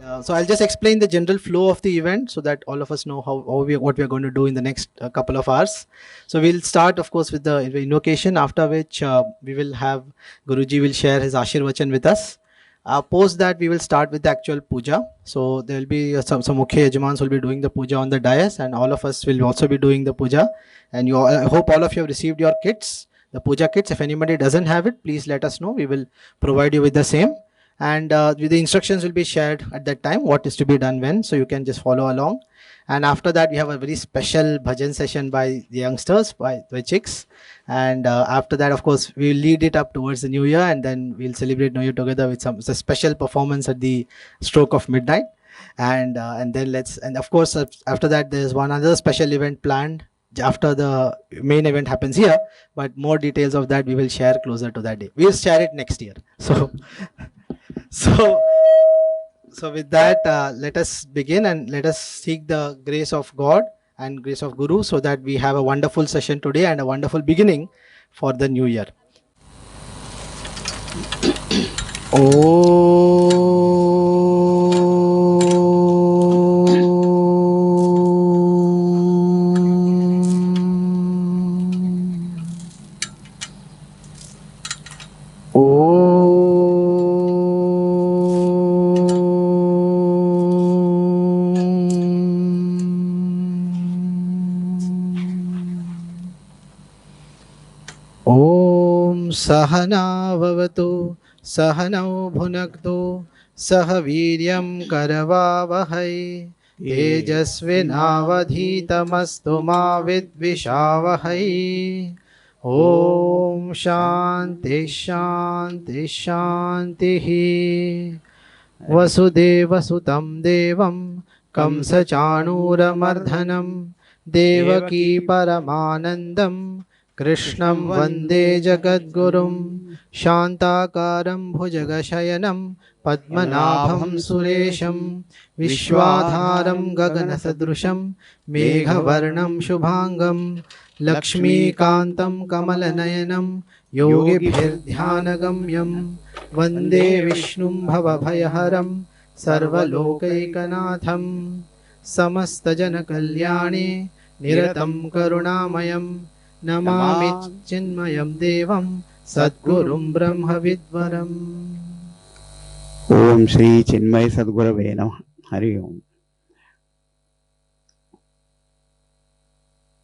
So I'll just explain the general flow of the event so that all of us know what we are going to do in the next couple of hours. So we'll start, of course, with the invocation, after which we will have Guruji will share his Ashirvachan with us. Post that, we will start with the actual puja. So there will be some Mukhya Yajamans will be doing the puja on the dais, and all of us will also be doing the puja. And I hope all of you have received your kits, the puja kits. If anybody doesn't have it, please let us know. We will provide you with the same, and the instructions will be shared at that time, what is to be done when, so you can just follow along. And after that, we have a very special bhajan session by the youngsters, by the chicks. And after that, of course, we will lead it up towards the new year, and then we'll celebrate new year together with some special performance at the stroke of midnight. And then and of course, after that, there's one other special event planned after the main event happens here, but more details of that we will share closer to that day. We'll share it next year. So with that, let us begin, and let us seek the grace of God and grace of Guru, so that we have a wonderful session today and a wonderful beginning for the new year. Sahana Vavatu Sahanau Bhunaktu Sahaviryam Karavavahai Tejasvinavadhitamastu ma vidvishavahai. Om Shanti Shanti Shanti. Vasudeva Sutam Devam Kamsachanuramardanam Devaki Paramanandam Krishnam Vande Jagadgurum Shantakaram Bhujagashayanam Padmanabham Suresham Vishwadharam Gaganasadrusham Meghavarnam Shubhangam Lakshmikantam Kamalanayanam Yogibhirdhyanagamyam Vande Vishnum Bhavabhayaharam Sarvalokaikanaatham Samastajana Kalyani Niratam Karunamayam Namami Chinmayam Devam Sadgurum Brahma Vidvaram. Om Shri Chinmaya Sadgurave Namah. Hari Om.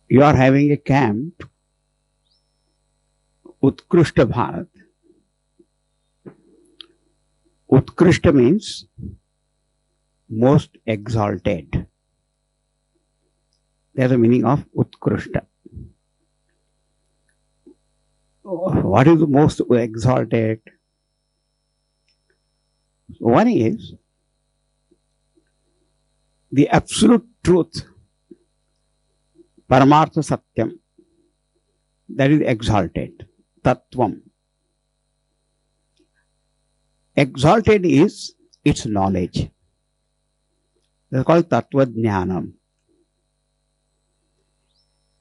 You are having a camp, Utkrishta Bharat. Utkrishta means most exalted. That's the meaning of Utkrishta. What is the most exalted? One is the absolute truth, Paramartha Satyam, that is exalted, Tattvam. Exalted is its knowledge. That's called Tattva Jnanam.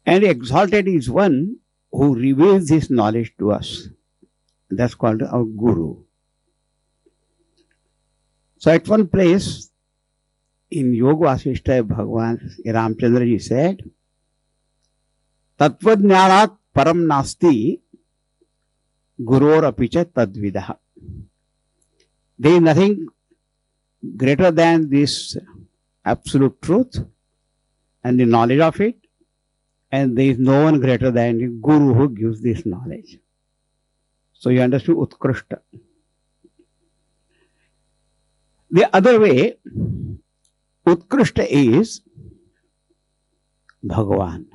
And exalted is one who reveals this knowledge to us. That's called our Guru. So at one place in Yoga Vasishtha, Bhagavan Ramchandra ji said, Tattva Jnanat Param Nasti Guror Apicha Tadvidaha. There is nothing greater than this absolute truth and the knowledge of it. And there is no one greater than the Guru who gives this knowledge. So you understood Utkrishta. The other way, Utkrishta is Bhagavan.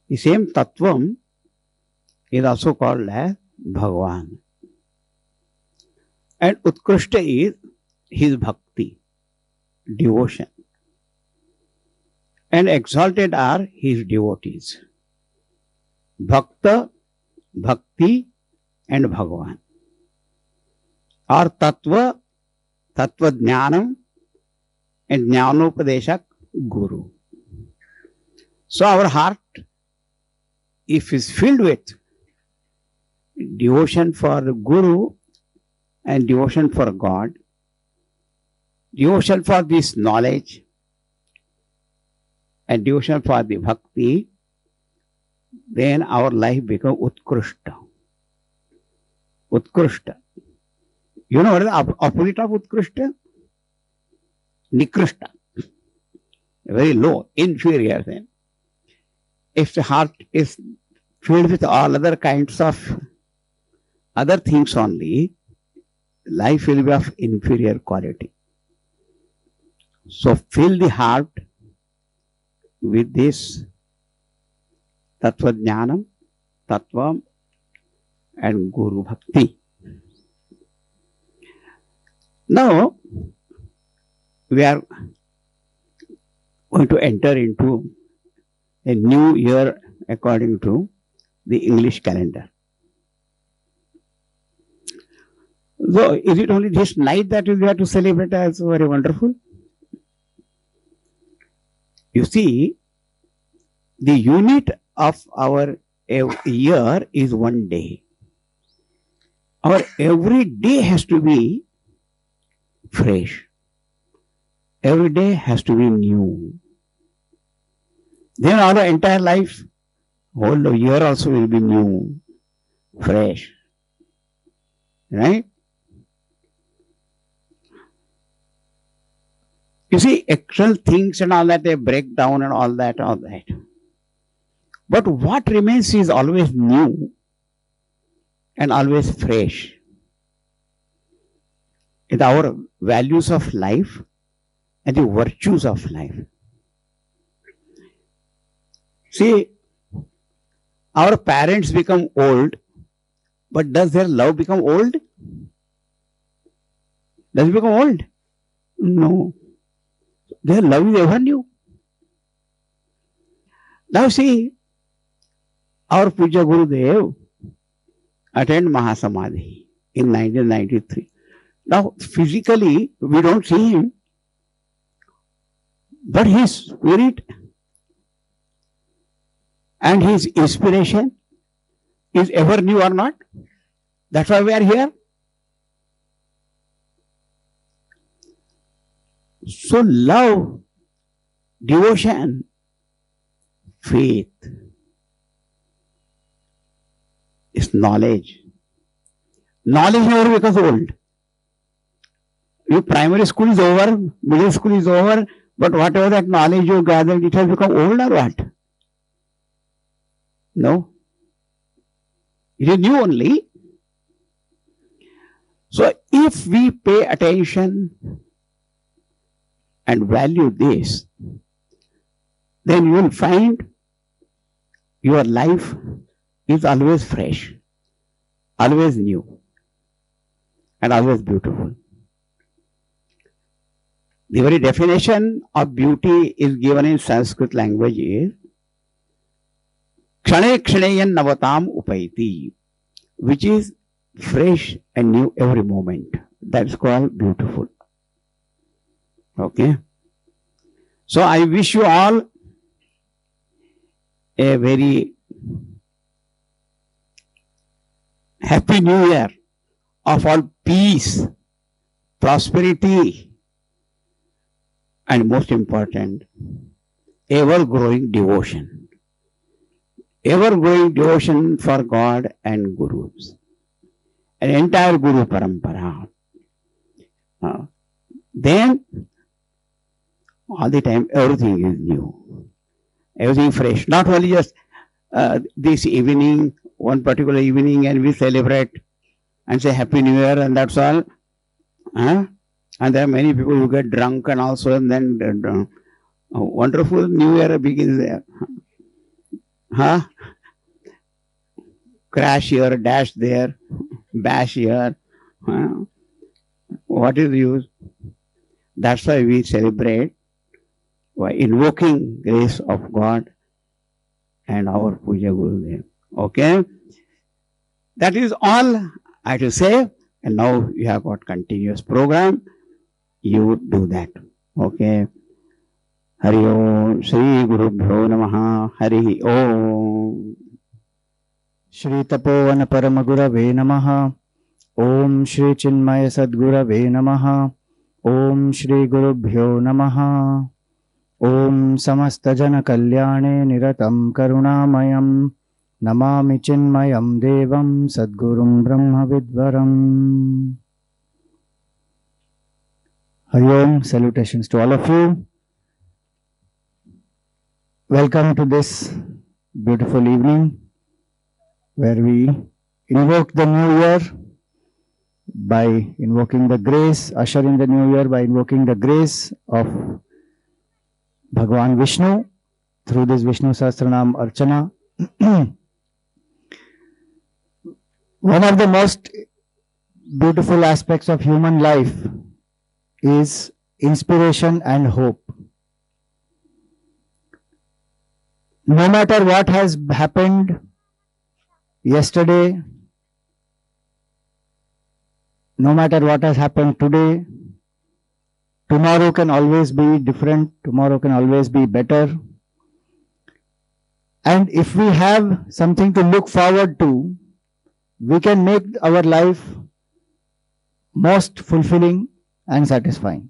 The same Tattvam is also called as Bhagavan. And Utkrishta is his bhakti, devotion. And exalted are his devotees. Bhakta, Bhakti and Bhagavan. Or Tattva, Tattva Jnanam and Jnanopadeshak Guru. So our heart, if is filled with devotion for the Guru and devotion for God, Devotion for this knowledge and devotion for the bhakti, then our life becomes utkrishta. Utkrishta. You know what is the opposite of utkrishta? Nikrishta. Very low, inferior then. If the heart is filled with all other kinds of other things only, life will be of inferior quality. So fill the heart with this Tattva Jnanam, Tattva and Guru Bhakti. Now, we are going to enter into a new year according to the English calendar. So, is it only this night that we have to celebrate as very wonderful? You see, the unit of our year is one day. Our every day has to be fresh. Every day has to be new. Then our entire life, whole year also will be new, fresh. Right? You see, external things and all that, they break down and all that. But what remains is always new and always fresh. It's our values of life and the virtues of life. See, our parents become old, but does their love become old? Does it become old? No. Their love is ever new. Now see, our Puja Gurudev attended Mahasamadhi in 1993. Now physically we don't see him, but his spirit and his inspiration is ever new or not? That's why we are here. So love, devotion, faith is knowledge. Knowledge never becomes old. Your primary school is over, middle school is over, but whatever that knowledge you gathered, it has become old or what? No. It is new only. So if we pay attention and value this, then you will find your life is always fresh, always new, and always beautiful. The very definition of beauty is given in Sanskrit language is Kshane Kshaneyan Navatam Upaiti, which is fresh and new every moment. That's called beautiful. Okay. So I wish you all a very happy new year of all peace, prosperity, and most important, ever-growing devotion. Ever-growing devotion for God and Gurus. An entire Guru Parampara. Then, all the time, everything is new. Everything fresh. Not only just this evening, one particular evening, and we celebrate and say Happy New Year, and that's all. And there are many people who get drunk and also, and then a wonderful New Year begins there. Crash here, dash there, bash here. What is the use? That's why we celebrate by invoking grace of God and our Puja Gurudev. Okay? That is all I have to say. And now you have got continuous program. You do that. Okay? Hari Om Shri Guru Bhyo Namaha Hari Om Shri Tapovan Paramagurave Namaha Om Shri Chinmaya Sadgurave Namaha Om Shri Gurubhyo Namaha. Om Samasta Kalyane Niratam Karunamayam Namami Chinmayam Devam Sadgurum Brahma Vidvaram. Hari Om, salutations to all of you. Welcome to this beautiful evening where we invoke the new year by invoking the grace, usher in the new year by invoking the grace of Bhagwan Vishnu through this Vishnu Sahasranama Archana. One of the most beautiful aspects of human life is inspiration and hope. No matter what has happened yesterday, no matter what has happened today, tomorrow can always be different, tomorrow can always be better. And if we have something to look forward to, we can make our life most fulfilling and satisfying.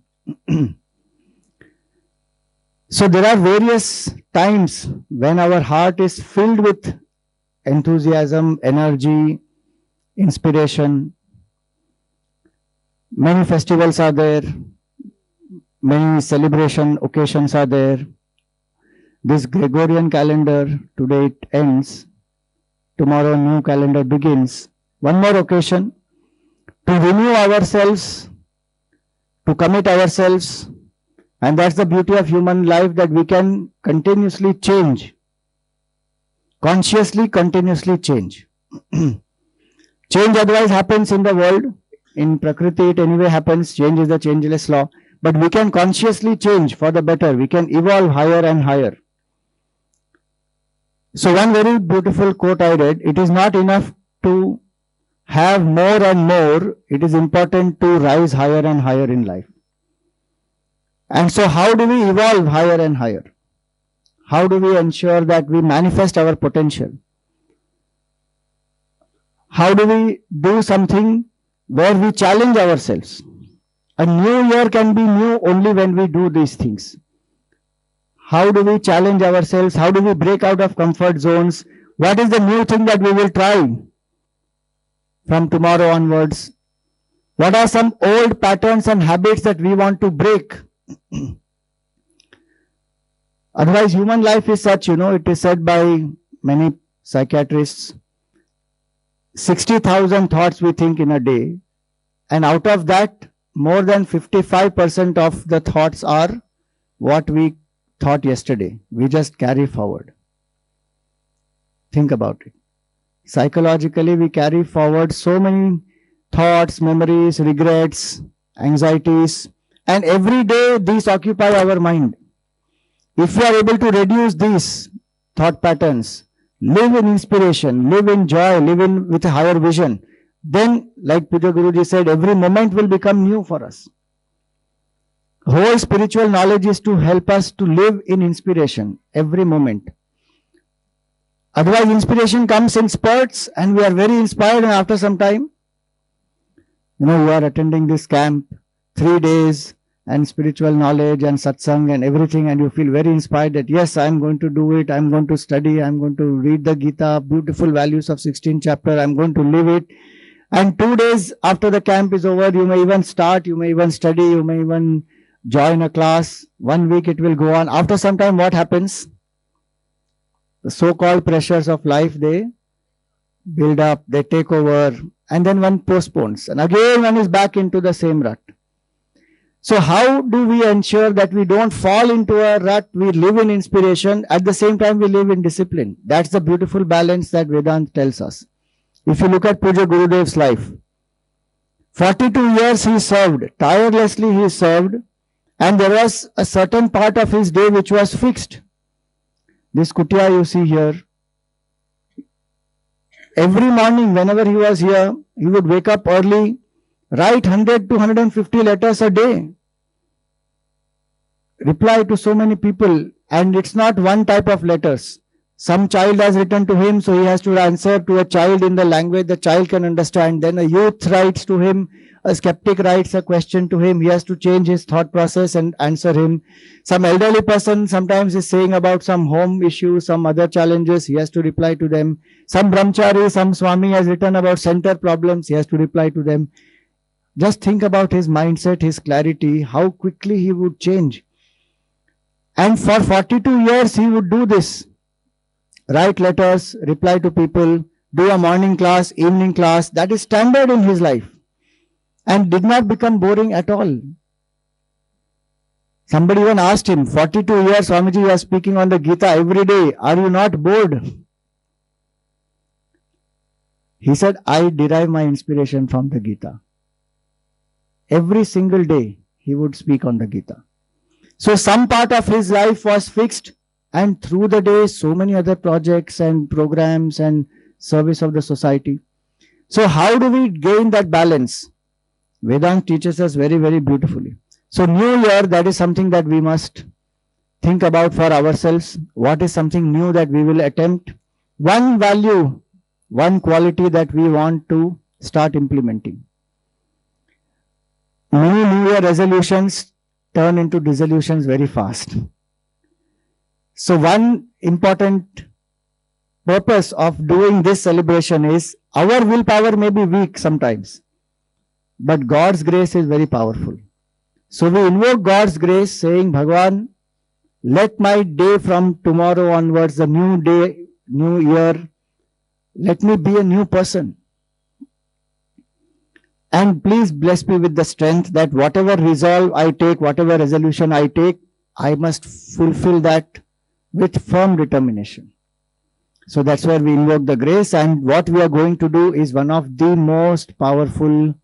So there are various times when our heart is filled with enthusiasm, energy, inspiration. Many festivals are there, many celebration occasions are there. This Gregorian calendar, today it ends, tomorrow new calendar begins. One more occasion to renew ourselves, to commit ourselves, and that's the beauty of human life, that we can continuously change, consciously continuously change. Change otherwise happens in the world. In Prakriti, it anyway happens. Change is the changeless law. But we can consciously change for the better. We can evolve higher and higher. So one very beautiful quote I read, it is not enough to have more and more. It is important to rise higher and higher in life. And so how do we evolve higher and higher? How do we ensure that we manifest our potential? How do we do something where we challenge ourselves? A new year can be new only when we do these things. How do we challenge ourselves? How do we break out of comfort zones? What is the new thing that we will try from tomorrow onwards? What are some old patterns and habits that we want to break? Otherwise, human life is such, it is said by many psychiatrists, 60,000 thoughts we think in a day, and out of that, more than 55% of the thoughts are what we thought yesterday. We just carry forward. Think about it. Psychologically, we carry forward so many thoughts, memories, regrets, anxieties, and every day these occupy our mind. If we are able to reduce these thought patterns, live in inspiration, live in joy, live in with a higher vision, then, like Puja Guruji said, every moment will become new for us. Whole spiritual knowledge is to help us to live in inspiration every moment. Otherwise, inspiration comes in spurts and we are very inspired, and after some time, you are attending this camp, 3 days, and spiritual knowledge and satsang and everything, and you feel very inspired that yes, I am going to do it, I am going to study, I am going to read the Gita, beautiful values of 16th chapter, I am going to live it. And 2 days after the camp is over, you may even start, you may even study, you may even join a class. 1 week it will go on. After some time, what happens? The so-called pressures of life, they build up, they take over, and then one postpones. And again, one is back into the same rut. So how do we ensure that we don't fall into a rut? We live in inspiration, at the same time we live in discipline. That's the beautiful balance that Vedanta tells us. If you look at Puja Gurudev's life, 42 years he served, tirelessly he served, and there was a certain part of his day which was fixed. This kutia you see here, every morning whenever he was here, he would wake up early, write 100 to 150 letters a day, reply to so many people, and it's not one type of letters. Some child has written to him, so he has to answer to a child in the language the child can understand. Then a youth writes to him, a skeptic writes a question to him, he has to change his thought process and answer him. Some elderly person sometimes is saying about some home issue, some other challenges, he has to reply to them. Some brahmachari, some swami has written about center problems, he has to reply to them. Just think about his mindset, his clarity, how quickly he would change. And for 42 years he would do this. Write letters, reply to people, do a morning class, evening class. That is standard in his life and did not become boring at all. Somebody even asked him, 42 years Swamiji, you are speaking on the Gita every day. Are you not bored? He said, I derive my inspiration from the Gita. Every single day he would speak on the Gita. So some part of his life was fixed. And through the day, so many other projects and programs and service of the society. So how do we gain that balance? Vedanta teaches us very, very beautifully. So New Year, that is something that we must think about for ourselves. What is something new that we will attempt? One value, one quality that we want to start implementing. Many New Year resolutions turn into dissolutions very fast. So one important purpose of doing this celebration is our willpower may be weak sometimes, but God's grace is very powerful. So we invoke God's grace saying, Bhagwan, let my day from tomorrow onwards, the new day, new year, let me be a new person. And please bless me with the strength that whatever resolve I take, whatever resolution I take, I must fulfill that with firm determination. So that's where we invoke the grace, and what we are going to do is one of the most powerful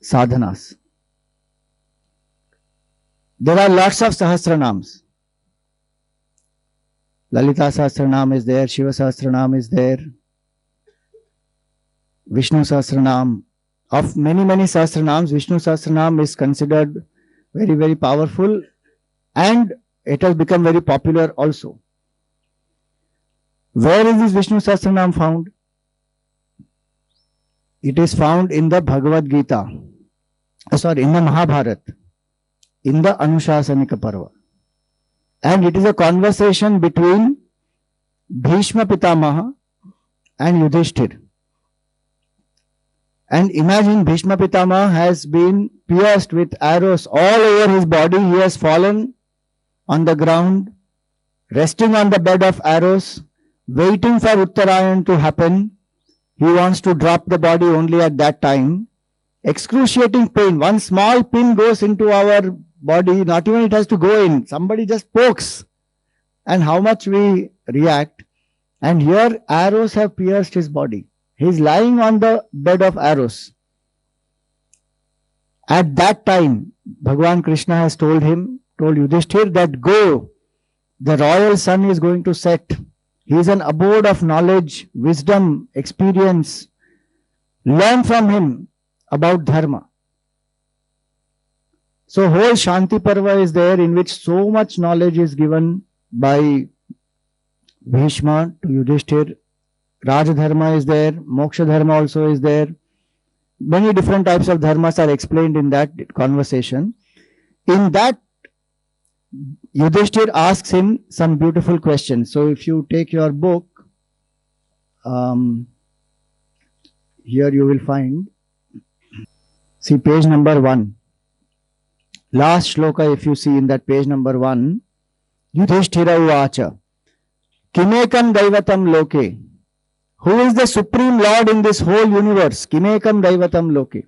sadhanas. There are lots of Sahasranams. Lalita Sahasranam is there, Shiva Sahasranam is there, Vishnu Sahasranam. Of many, many Sahasranams, Vishnu Sahasranam is considered very, very powerful, and it has become very popular also. Where is this Vishnu Sahasranam found? It is found in the Bhagavad Gita. In the Mahabharata, in the Anushasanika Parva. And it is a conversation between Bhishma Pitamaha and Yudhishthir. And imagine Bhishma Pitamaha has been pierced with arrows all over his body. He has fallen on the ground, resting on the bed of arrows, waiting for Uttarayan to happen. He wants to drop the body only at that time. Excruciating pain. One small pin goes into our body, not even it has to go in. Somebody just pokes. And how much we react. And here arrows have pierced his body. He is lying on the bed of arrows. At that time, Bhagwan Krishna has told Yudhishthir that go, the royal sun is going to set. He is an abode of knowledge, wisdom, experience. Learn from him about dharma. So whole Shanti Parva is there, in which so much knowledge is given by Bhishma to Yudhishthir. Raj Dharma is there, Moksha Dharma also is there. Many different types of dharmas are explained in that conversation. In that, Yudhishthir asks him some beautiful questions. So if you take your book, here you will find, see page number 1. Last shloka, if you see in that page number 1, Yudhishthira uvacha, Kimekam Daivatam Loke. Who is the Supreme Lord in this whole universe? Kimekam Daivatam Loke.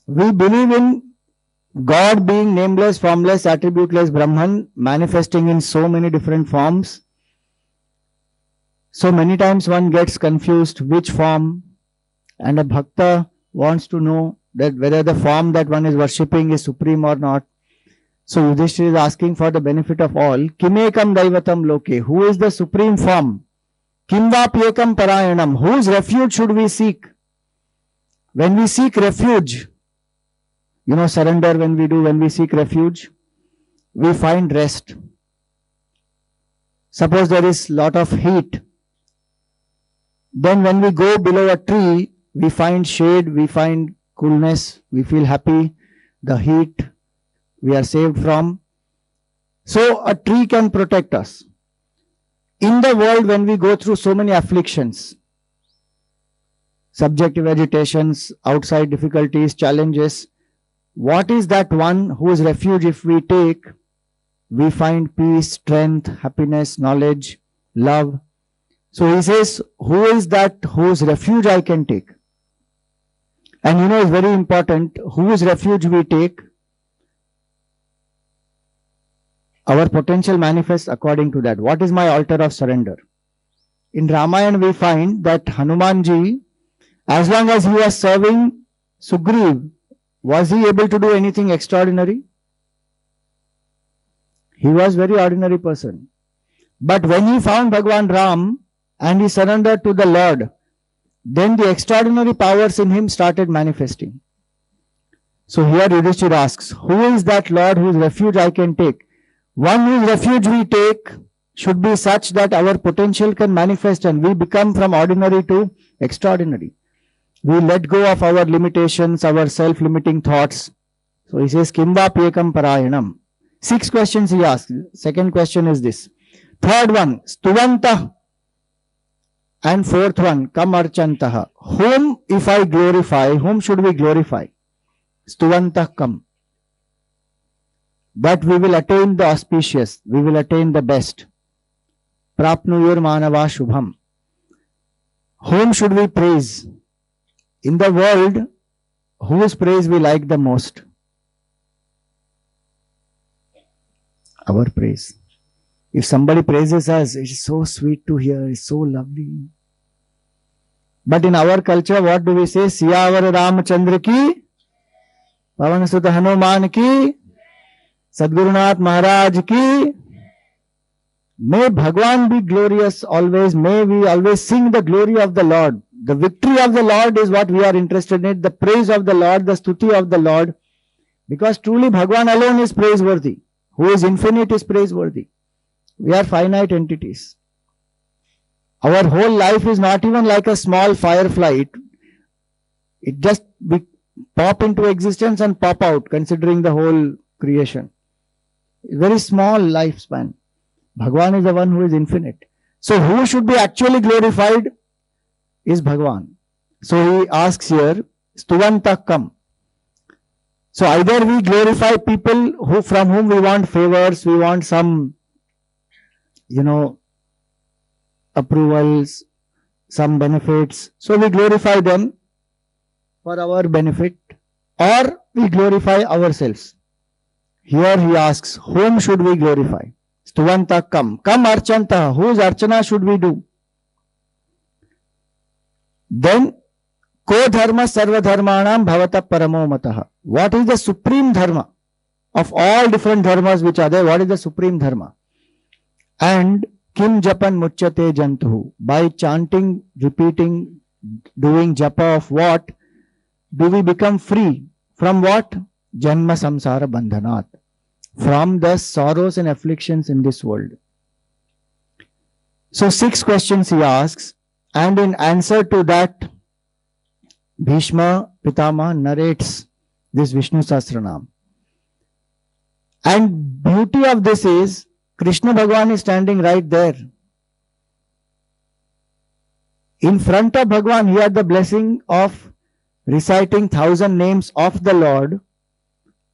We believe in God being nameless, formless, attributeless Brahman, manifesting in so many different forms. So many times one gets confused which form, and a bhakta wants to know that whether the form that one is worshipping is supreme or not. So Yudhishthira is asking for the benefit of all. Kimekam Daivatam Loke. Who is the supreme form? Kimvapyekam Parayanam. Whose refuge should we seek? When we seek refuge, surrender when we seek refuge, we find rest. Suppose there is lot of heat. Then when we go below a tree, we find shade, we find coolness, we feel happy. The heat we are saved from. So a tree can protect us. In the world, when we go through so many afflictions, subjective agitations, outside difficulties, challenges, what is that one whose refuge if we take, we find peace, strength, happiness, knowledge, love. So he says, who is that whose refuge I can take? And you know, it's very important, whose refuge we take, our potential manifests according to that. What is my altar of surrender? In Ramayana, we find that Hanumanji, as long as he was serving Sugriv, was he able to do anything extraordinary? He was very ordinary person. But when he found Bhagwan Ram and he surrendered to the Lord, then the extraordinary powers in him started manifesting. So here Yudhishthira asks, who is that Lord whose refuge I can take? One whose refuge we take should be such that our potential can manifest and we become from ordinary to extraordinary. We let go of our limitations, our self-limiting thoughts. So he says, Kimva Pyekam Parayanam. 6 questions he asks. Second question is this. Third one, Stuvanta. And 4th one, Kam Archantaha. Whom if I glorify, whom should we glorify? Stuvanta Kam. That we will attain the auspicious, we will attain the best. Prapnuyur Manava Shubham. Whom should we praise? In the world, whose praise we like the most? Our praise. If somebody praises us, it is so sweet to hear, it's so lovely. But in our culture, what do we say? Siyavar Ramachandra ki, Pavan Sutta Hanuman ki, Sadgurunath Maharaj ki. May Bhagwan be glorious always. May we always sing the glory of the Lord. The victory of the Lord is what we are interested in. The praise of the Lord, the stuti of the Lord. Because truly Bhagwan alone is praiseworthy. Who is infinite is praiseworthy. We are finite entities. Our whole life is not even like a small firefly. It just we pop into existence and pop out, considering the whole creation. Very small lifespan. Bhagwan is the one who is infinite. So who should be actually glorified is Bhagwan. So he asks here, Stuvantakam. So either we glorify people who from whom we want favors, we want some, approvals, some benefits. So we glorify them for our benefit, or we glorify ourselves. Here he asks, whom should we glorify? Stuvanta kam. Kam archanta. Whose archana should we do? Then, ko dharma sarva dharmanam bhavata paramo mataha. What is the supreme dharma? Of all different dharmas which are there, what is the supreme dharma? And kim japan muchyate jantuhu. By chanting, repeating, doing japa of what? Do we become free? From what? Janma samsara bandhanat. From the sorrows and afflictions in this world. So 6 questions he asks, and in answer to that, Bhishma Pitama narrates this Vishnu Sahasranama. And beauty of this is, Krishna Bhagwan is standing right there. In front of Bhagwan, he had the blessing of reciting 1,000 names of the Lord.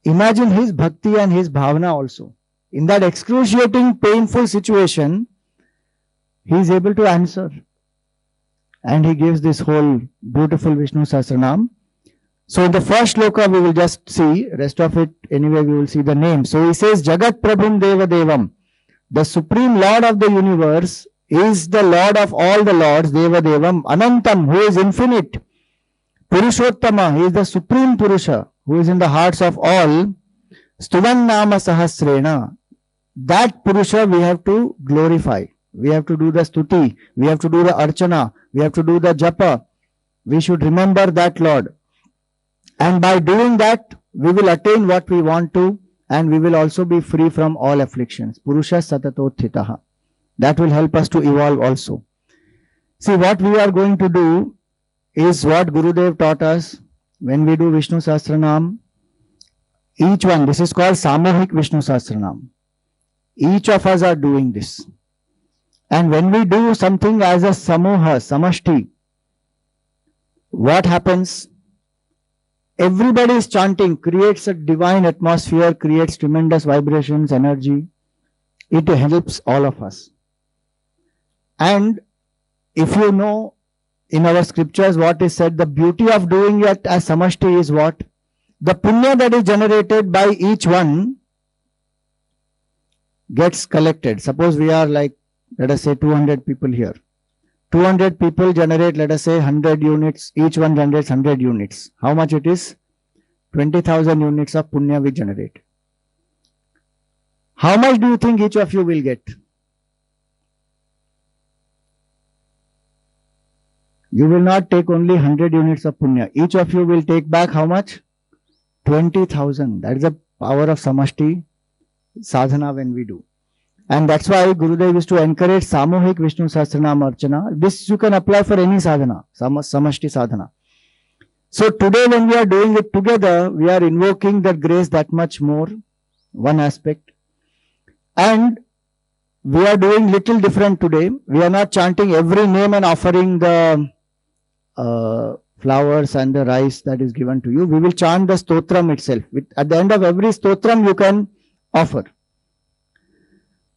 Imagine his bhakti and his bhavana also. In that excruciating, painful situation, he is able to answer. And he gives this whole beautiful Vishnu Sahasranam. So in the first shloka we will just see, rest of it anyway we will see the name. So he says, Jagat Prabhum Deva Devam. The Supreme Lord of the universe is the Lord of all the Lords, Deva Devam. Anantam, who is infinite. Purushottama, he is the Supreme Purusha, who is in the hearts of all. Stuvan Nama Sahasrena. That Purusha we have to glorify. We have to do the stuti. We have to do the archana. We have to do the japa. We should remember that Lord. And by doing that, we will attain what we want to, and we will also be free from all afflictions. Purusha Satatothitaha. That will help us to evolve also. See, what we are going to do is what Gurudev taught us when we do Vishnu Sahasranam. Each one, this is called Samohik Vishnu Sahasranam. Each of us are doing this. And when we do something as a samoha, samashti, what happens? Everybody is chanting, creates a divine atmosphere, creates tremendous vibrations, energy. It helps all of us. And if you know in our scriptures what is said, the beauty of doing it as samashti is what? The punya that is generated by each one gets collected. Suppose we are like, let us say 200 people here. 200 people generate, let us say 100 units. Each one generates 100 units. How much it is? 20,000 units of punya we generate. How much do you think each of you will get? You will not take only 100 units of punya. Each of you will take back how much? 20,000. That is the power of samashti sadhana when we do. And that's why Gurudev used to encourage Samohik Vishnu Sahasranam Archana. This you can apply for any sadhana, samashti sadhana. So today when we are doing it together, we are invoking that grace that much more, one aspect. And we are doing little different today. We are not chanting every name and offering the flowers and the rice that is given to you. We will chant the stotram itself. At the end of every stotram you can offer.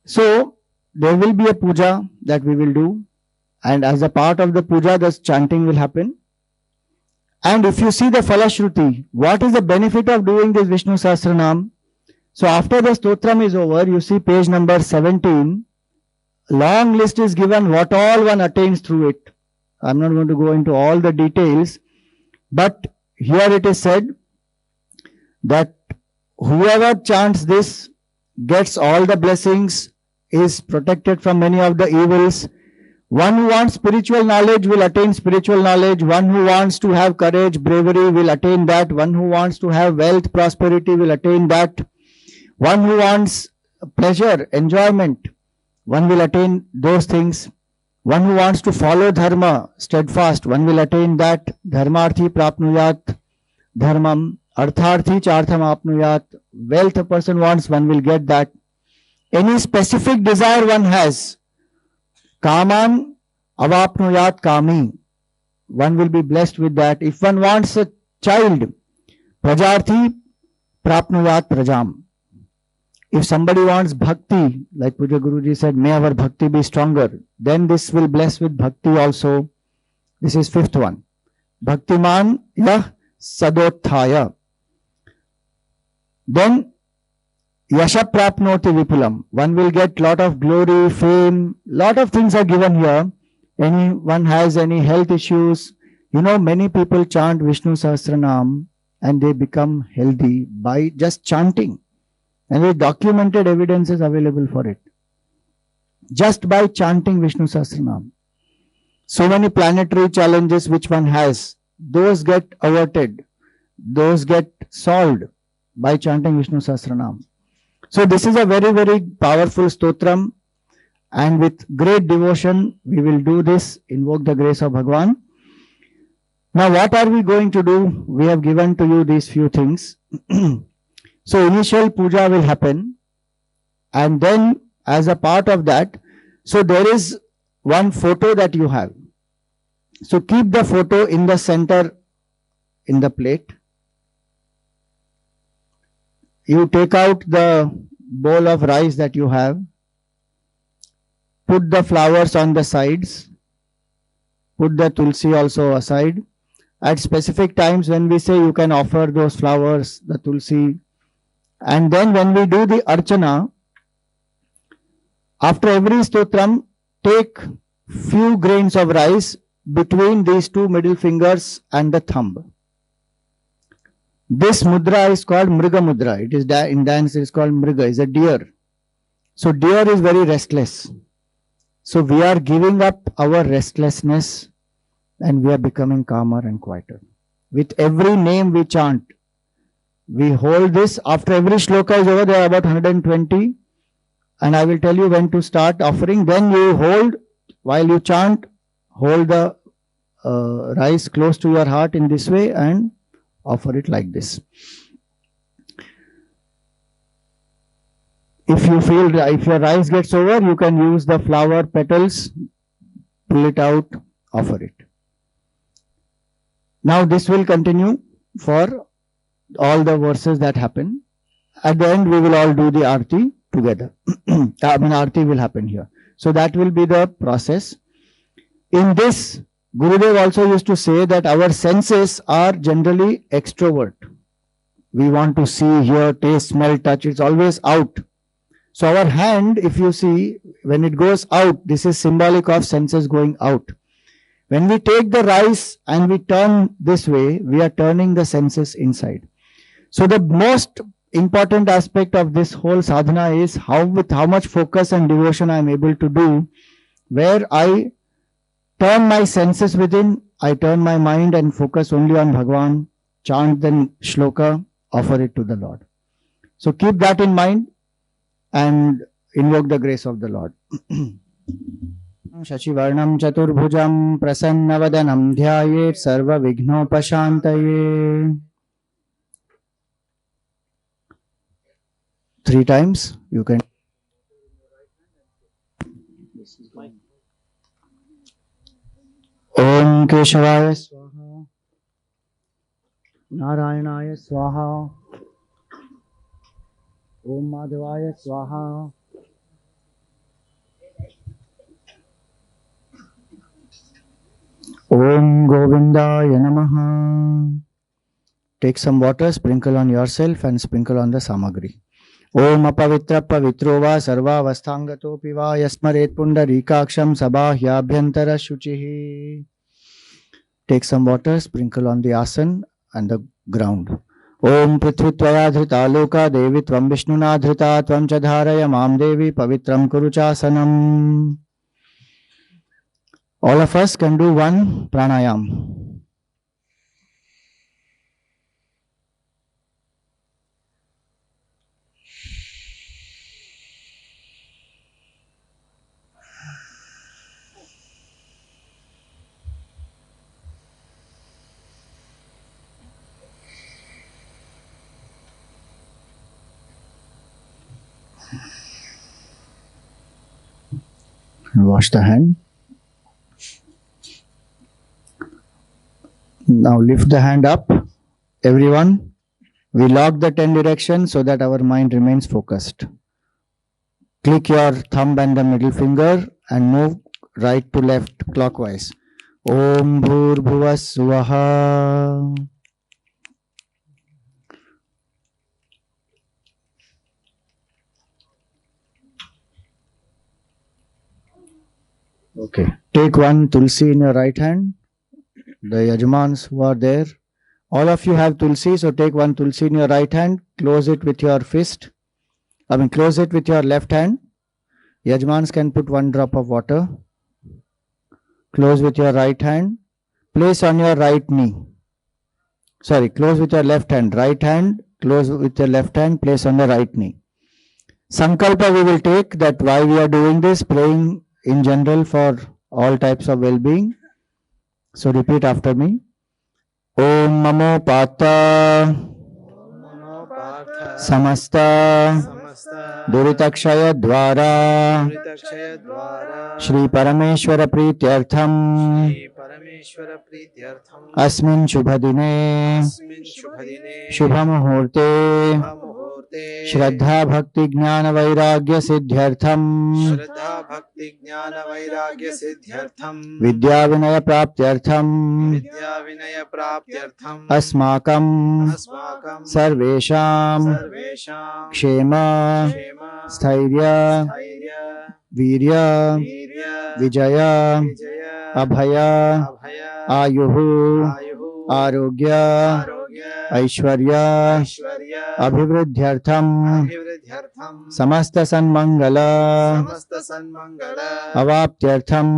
So there will be a puja that we will do, and as a part of the puja the chanting will happen. And if you see the Falashruti, what is the benefit of doing this Vishnu Sahasranam? So after the stotram is over, you see page number 17, long list is given what all one attains through it. I'm not going to go into all the details, but here it is said that whoever chants this gets all the blessings, is protected from many of the evils. One who wants spiritual knowledge will attain spiritual knowledge. One who wants to have courage, bravery will attain that. One who wants to have wealth, prosperity will attain that. One who wants pleasure, enjoyment, one will attain those things. One who wants to follow dharma, steadfast, one will attain that. Dharmarthi prapnuyat dharmam, artharthi chartham apnuyat. Wealth a person wants, one will get that. Any specific desire one has, kaman avapnuyat kami, one will be blessed with that. If one wants a child, prajarthi prapnuyat prajam. If somebody wants bhakti, like Puja Guruji said, may our bhakti be stronger, then this will bless with bhakti also. This is fifth one. Bhaktiman yah sadothaya. Then yasha prapnoti vipulam. One will get lot of glory, fame, lot of things are given here. Anyone has any health issues, you know, many people chant Vishnu Sahasranam and they become healthy by just chanting. And with documented evidence is available for it. Just by chanting Vishnu Sahasranam. So many planetary challenges which one has, those get averted, those get solved by chanting Vishnu Sahasranam. So this is a very, very powerful stotram, and with great devotion we will do this, invoke the grace of Bhagwan. Now what are we going to do? We have given to you these few things. So initial puja will happen, and then as a part of that, so there is one photo that you have. So keep the photo in the center in the plate. You take out the bowl of rice that you have. Put the flowers on the sides. Put the tulsi also aside. At specific times when we say you can offer those flowers, the tulsi. And then when we do the Archana, after every stotram, take few grains of rice between these two middle fingers and the thumb. This mudra is called Mriga mudra. It is in dance it is called Mriga, is a deer. So deer is very restless. So we are giving up our restlessness and we are becoming calmer and quieter. With every name we chant, we hold this. After every shloka is over, there are about 120. and I will tell you when to start offering. Then you hold, while you chant, hold the rice close to your heart in this way and offer it like this. If you feel, if your rice gets over, you can use the flower petals, pull it out, offer it. Now this will continue for all the verses that happen. At the end, we will all do the arti together. I mean, arti will happen here. So that will be the process. In this, Gurudev also used to say that our senses are generally extrovert. We want to see, hear, taste, smell, touch. It's always out. So our hand, if you see, when it goes out, this is symbolic of senses going out. When we take the rice and we turn this way, we are turning the senses inside. So the most important aspect of this whole sadhana is with how much focus and devotion I am able to do, where I turn my senses within, I turn my mind and focus only on Bhagwan, chant the shloka, offer it to the Lord. So keep that in mind and invoke the grace of the Lord. Shachivarnam Chaturbhujam Prasannavadanam Dhyayet Sarva Vignopashantaye. 3 times you can. Om Keshavaya Swaha, Narayanaya Swaha, Om Madhavaya Swaha, Om Govindaya Namaha. Take some water, sprinkle on yourself and sprinkle on the samagri. Om apavitra pavitro va sarva avasthangato piva yasmaret pundarikaksham sabhahyabhyantara shuchihi. Take some water, sprinkle on the asan and the ground. Om prithvitvaya dhrita loka devi tvam vishnuna dhrita tvam cha dharaya mam devi pavitram kuruchasanam. All of us can do one pranayam. Wash the hand. Now lift the hand up. Everyone, we lock the 10 directions so that our mind remains focused. Click your thumb and the middle finger and move right to left clockwise. Om Bhur Bhuvas Swaha. Okay. Take one tulsi in your right hand. The yajmans who are there, all of you have tulsi, so take one tulsi in your right hand, close it with your fist. Close it with your left hand. Yajmans can put 1 drop of water. Close with your right hand. Place on your right knee. Sorry, close with your left hand. Right hand, close with your left hand, place on the right knee. Sankalpa we will take that while we are doing this, praying in general for all types of well-being. So repeat after me. Om Mamo Pata Samasta Duritakshaya Dwara Shri Parameshwara Prityartham Asmin Shubhadine Shubhamuhurte Shraddha Bhakti Jnana Vairagya Siddhyartham Vidya Vinaya Praptyartham Asmakam Sarvesham Kshema Sthairya Virya Vijaya Abhaya Ayuhu Arogya Aishwarya Abhivriddhyartham समस्त सन्मंगल अवाप्त्यर्थम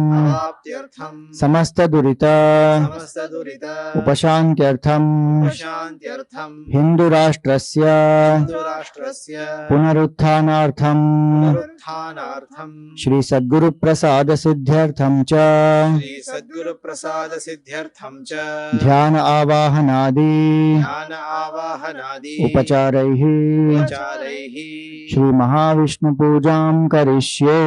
समस्त दुरित उपशान्त्यर्थम हिंदू राष्ट्रस्य पुनरुत्थानार्थम श्री सद्गुरु प्रसाद सिद्ध्यर्थम च ध्यान आवाहनादि उपचारैः श्री महाविष्णु पूजां करिष्ये।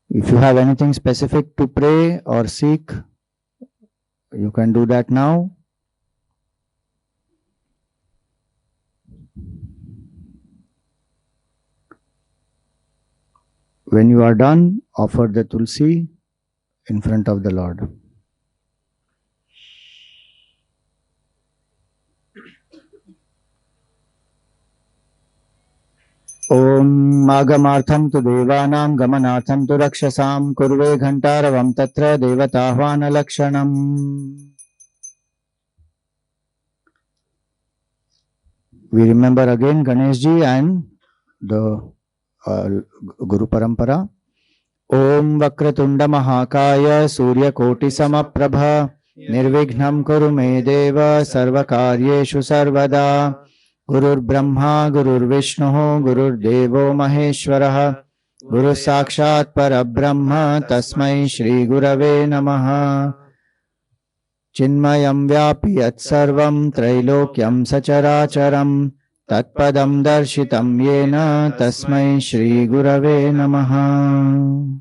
If you have anything specific to pray or seek, you can do that now. When you are done, offer the tulsi in front of the Lord. Om Agamartham tu devanam gamanatham tu rakshasam kurve ghantaravam tatra devatahvana lakshanam. We remember again Ganeshji and the Guru Parampara. Om Vakratunda Mahakaya Surya Koti Samaprabha Nirvighnam Kuru Me Deva Sarvakaryeshu Sarvada Gurur Brahma Gurur Vishnu Gurur Devo Maheshwara Guru Sakshat Parabrahma Tasmai Shri Gurave Namaha. Chinmayam Vyapi Yat Sarvam Trailokyam Sacharacharam Tatpadam Darshitam Yena Tasmai Shri Gurave Namaha.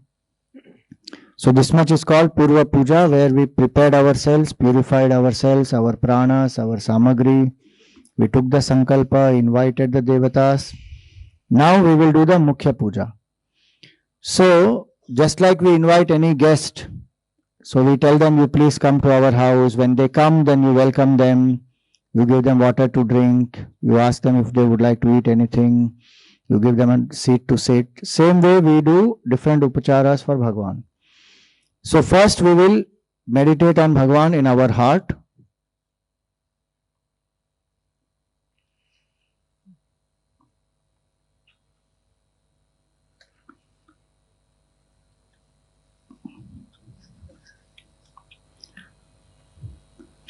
So this much is called Purva Puja, where we prepared ourselves, purified ourselves, our pranas, our samagri. We took the sankalpa, invited the devatas. Now we will do the Mukhya Puja. So just like we invite any guest, so we tell them, you please come to our house. When they come, then you welcome them. You give them water to drink. You ask them if they would like to eat anything. You give them a seat to sit. Same way we do different upacharas for Bhagwan. So first we will meditate on Bhagwan in our heart.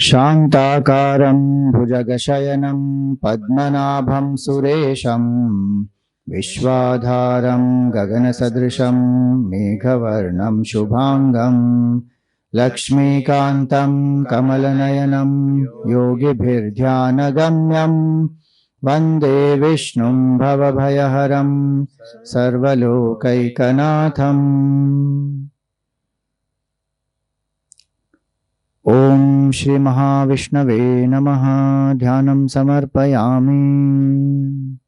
Shantakaram bhujagashayanam padmanabham suresham Vishwadharam gaganasadrisham meghavarnam shubhangam Lakshmikantam kamalanayanam yogibhirdhyanagamyam Vande Vishnum bhavabhayaharam sarvalokaikkanatham. Om Shri Mahavishnave Namaha. Dhyanam samarpayami.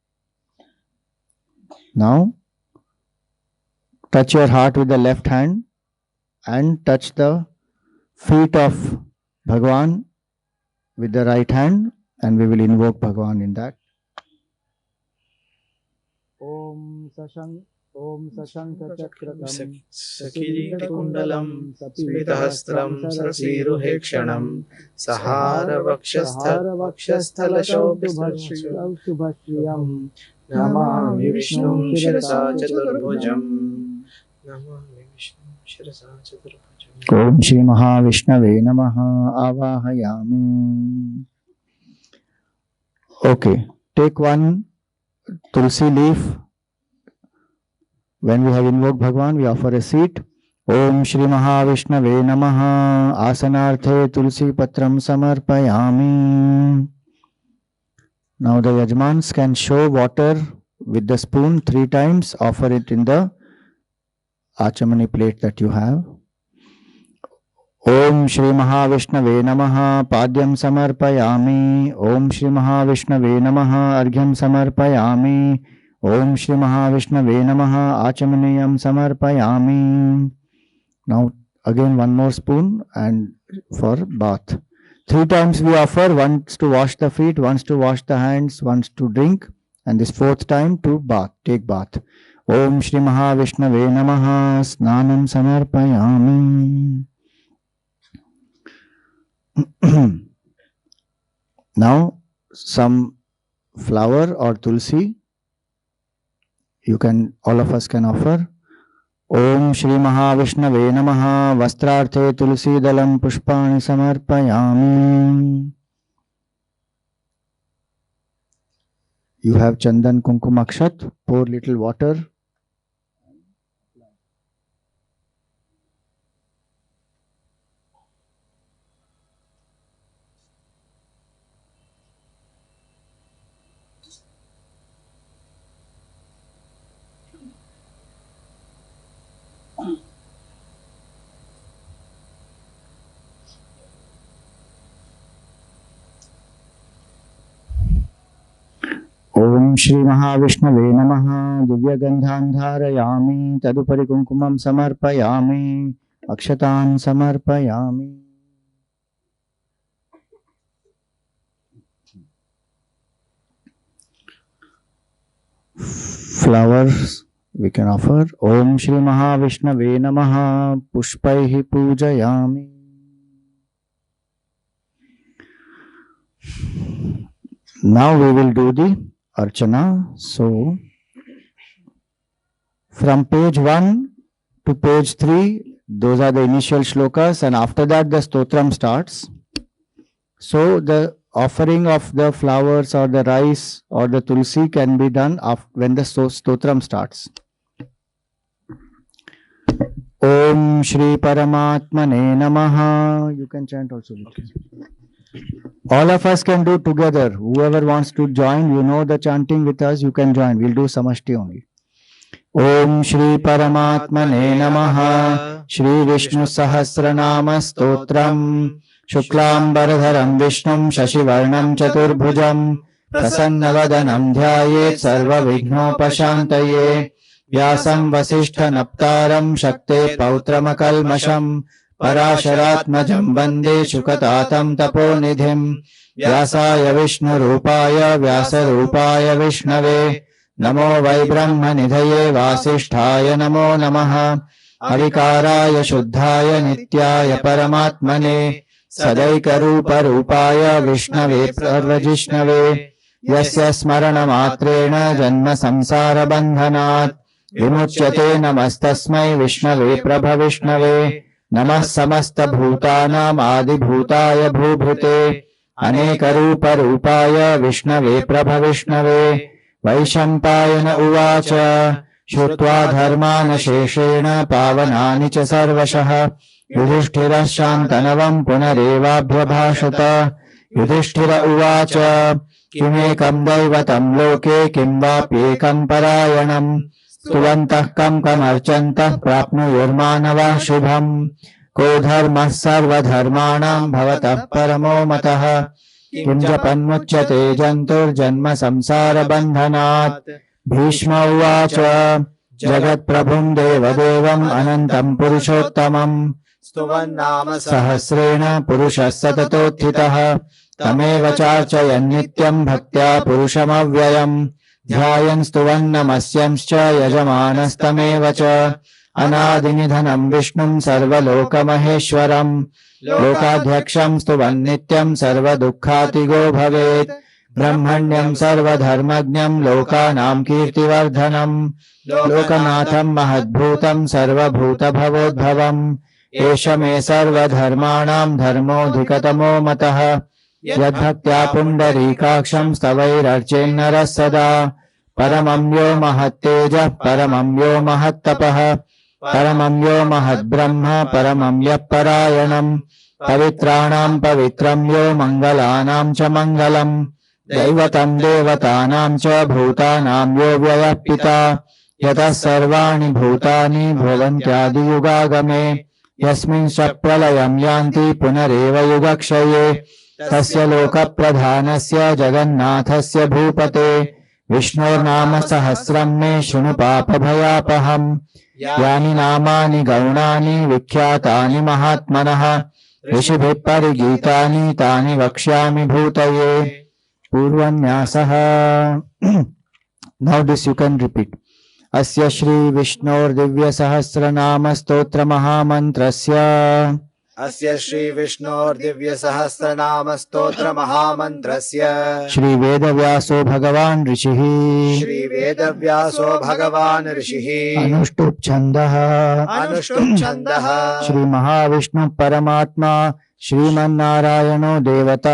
Now, touch your heart with the left hand and touch the feet of Bhagwan with the right hand, and we will invoke Bhagwan in that. Om Sashankachakrakam Sakirikundalam Smitahastram Sarasiruhekshanam Sahara Vakshasthalashobbhashriyam Namami Vishnum Shirasa Chaturbhujam. Om Shri Mahavishnave Namaha. Avahayami. Okay, take one tulsi leaf. When we have invoked Bhagwan, we offer a seat. Om Shri Mahavishnave Namaha. Asanarthe tulsi patram samarpayami. Now the Yajmans can show water with the spoon 3 times. Offer it in the Achamani plate that you have. Om Shri Mahavishnave Namaha. Padyam samarpayami. Om Shri Mahavishnave Namaha. Argyam samarpayami. Om Shri Mahavishnave Namaha. Achamaniyam samarpayami. Now again one more spoon and for bath. 3 times we offer, once to wash the feet, once to wash the hands, once to drink, and this 4th time to bath, take bath. Om Shri Mahavishnave Namaha. Snanam samarpayami. Now some flower or tulsi. You can, all of us can offer. Om Shri Mahavishnave Namaha Vastrarthe Tulsi Dalam Pushpani Samarpayami. You have Chandan Kumkum Akshat. Pour little water. Om Shri Mahavishnave Namaha Divya Gandhan Dharayami Tadupari Kumkumam Samarpayami Akshatan Samarpayami. Flowers we can offer. Om Shri Mahavishnave Namaha Pushpaihi Pujayami. Now we will do the Archana. So, from page 1 to page 3, those are the initial shlokas, and after that the stotram starts. So, the offering of the flowers or the rice or the tulsi can be done when the stotram starts. Om Shri Paramatmane Namaha. You can chant also. Okay. All of us can do together. Whoever wants to join, you know the chanting with us, you can join. We'll do samashti only. Om Shri Paramatmane Namaha. Shri Vishnu Sahasranama Stotram. Shuklam Bardharam Vishnum Shashivarnam Chaturbhujam. Prasannavadanam Dhyayet Sarva Vignopashantaye. Vyasam Vasishtha Naptaram Shakte Pautramakalmasham. Parasharatmajam Bande Shukatatam Taponidhim. Vyasaya Vishnu Rupaya Vyasa Rupaya Vishnave. Namo Vai Brahma Nidhaye Vasisthaya Namo Namaha. Avikaraya Shuddhaya Nityaya Paramatmane. Sadaika Rupa Rupaya Vishnave Sarvajishnave. Yasya Smarana Matrena Janma Samsara Bandhanat. Vimuchyate Namastasmai Vishnave Prabha Vishnave. Namah Samasta Bhutanam Adi Bhutaya Bhubhrute. Aneka Rupa Rupaya Vishnave Prabha Vishnave. Vaishampayana Uvacha. Shutva Dharmana Sheshena Pavanani Cha Sarvashah. Yudhishthira Shantanavam Punarevabhyabhashata. Yudhishthira Uvacha. Kimekam Daivatam Loke Kim Vapyekam Parayanam. Stuvantah kam kamarchantah prapnuyurmanavah shubham. Ko dharmah sarva dharmanam bhavatah paramo matah. Kim japanmuchyate jantur janma samsara bandhanat. Bhishma uvacha. Jagat prabhum devadevam anantam purushottamam. Stuvannama sahasrena purushas satatothitah. Tameva charchayan nityam bhaktya purushamavyayam. Dhyayan stuvannamasyamscha yajamaanastamev cha. Anadinidhanam Vishnum sarvalokamaheshwaram. Lokadhyaksham stuvannityam sarvadukkhatigo bhavet. Brahmanyam sarvadharmajnam lokanam kirtivardhanam. Lokanatham mahadbhutam sarvabhutabhavodbhavam. Esha me sarvadharmanam dharmodhikatamo matah. Yadbhaktya pundarikaksham stavairarchennaras sada. Paramam yo mahatteja paramam yo mahattapah. Paramam yo mahadbrahma paramam yapparayanam. Pavitranam pavitram yo mangalanam cha mangalam. Daivatam devatanam cha bhutanam yo vyayapita. Yatah sarvani bhutani bhavantyadi yugagame. Yasmin pralayam yanti punareva yugakshaye. Tasya loka pradhanasya jagannathasya bhupate. Vishnurnama sahasram me shunu papa bhayapaham. Yani namani gaunani vikhyatani mahatmanah. Rishibhi parigitani tani vakshyami bhutaye. Purvanyasaha. Now this you can repeat. Asya Shri Vishnur Divya Sahasranama Stotra Mahamantrasya. अस्य श्री विष्णोर्दिव्य सहस्रनाम स्तोत्र महामन्त्रस्य श्री वेदव्यासो भगवान् ऋषिः श्री वेदव्यासो भगवान् ऋषिः अनुष्टुप् छन्दः अनुष्टुप् छन्दः श्री महाविष्णु परमात्मा श्रीमन्नारायणो देवता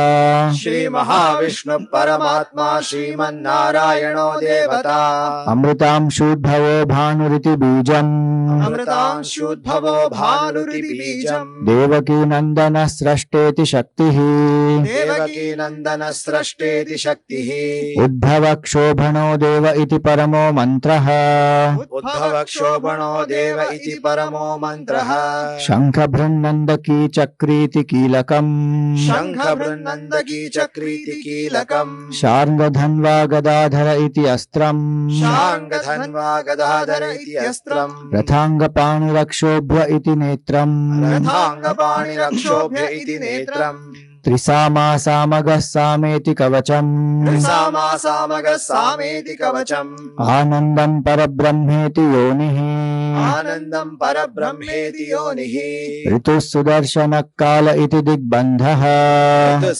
श्री महाविष्णु परमात्मा श्रीमन्नारायणो देवता अमृतांशुद्भवो भानुरिति बीजम् अमृतांशुद्भवो भानुरिति बीजम् देवकी नन्दन स्रष्टेति शक्तिः देवकी नन्दन स्रष्टेति शक्तिः उद्भव क्षोभणो देव इति परमो मन्त्रः उद्भव क्षोभणो देव इति परमो मन्त्रः शङ्ख बृहन्नन्दकी चक्रीति कीलकम् शङ्ख बृहन्नन्दकी चक्रीति कीलकम् शार्ङ्गधन्वा गदाधर इति अस्त्रम् शार्ङ्गधन्वा गदाधर इति अस्त्रम् रथाङ्गपाणिरक्षोभ्य इति नेत्रम् रथाङ्गपाणिरक्षोभ्य इति नेत्रम् त्रिसामासामगः सामेति कवचम् त्रिसामासामगः सामेति कवचम् आनन्दम् परब्रह्मेति योनिः आनन्दम् परब्रह्मेति योनिः ऋतुः सुदर्शनः काल इति दिग्बन्धः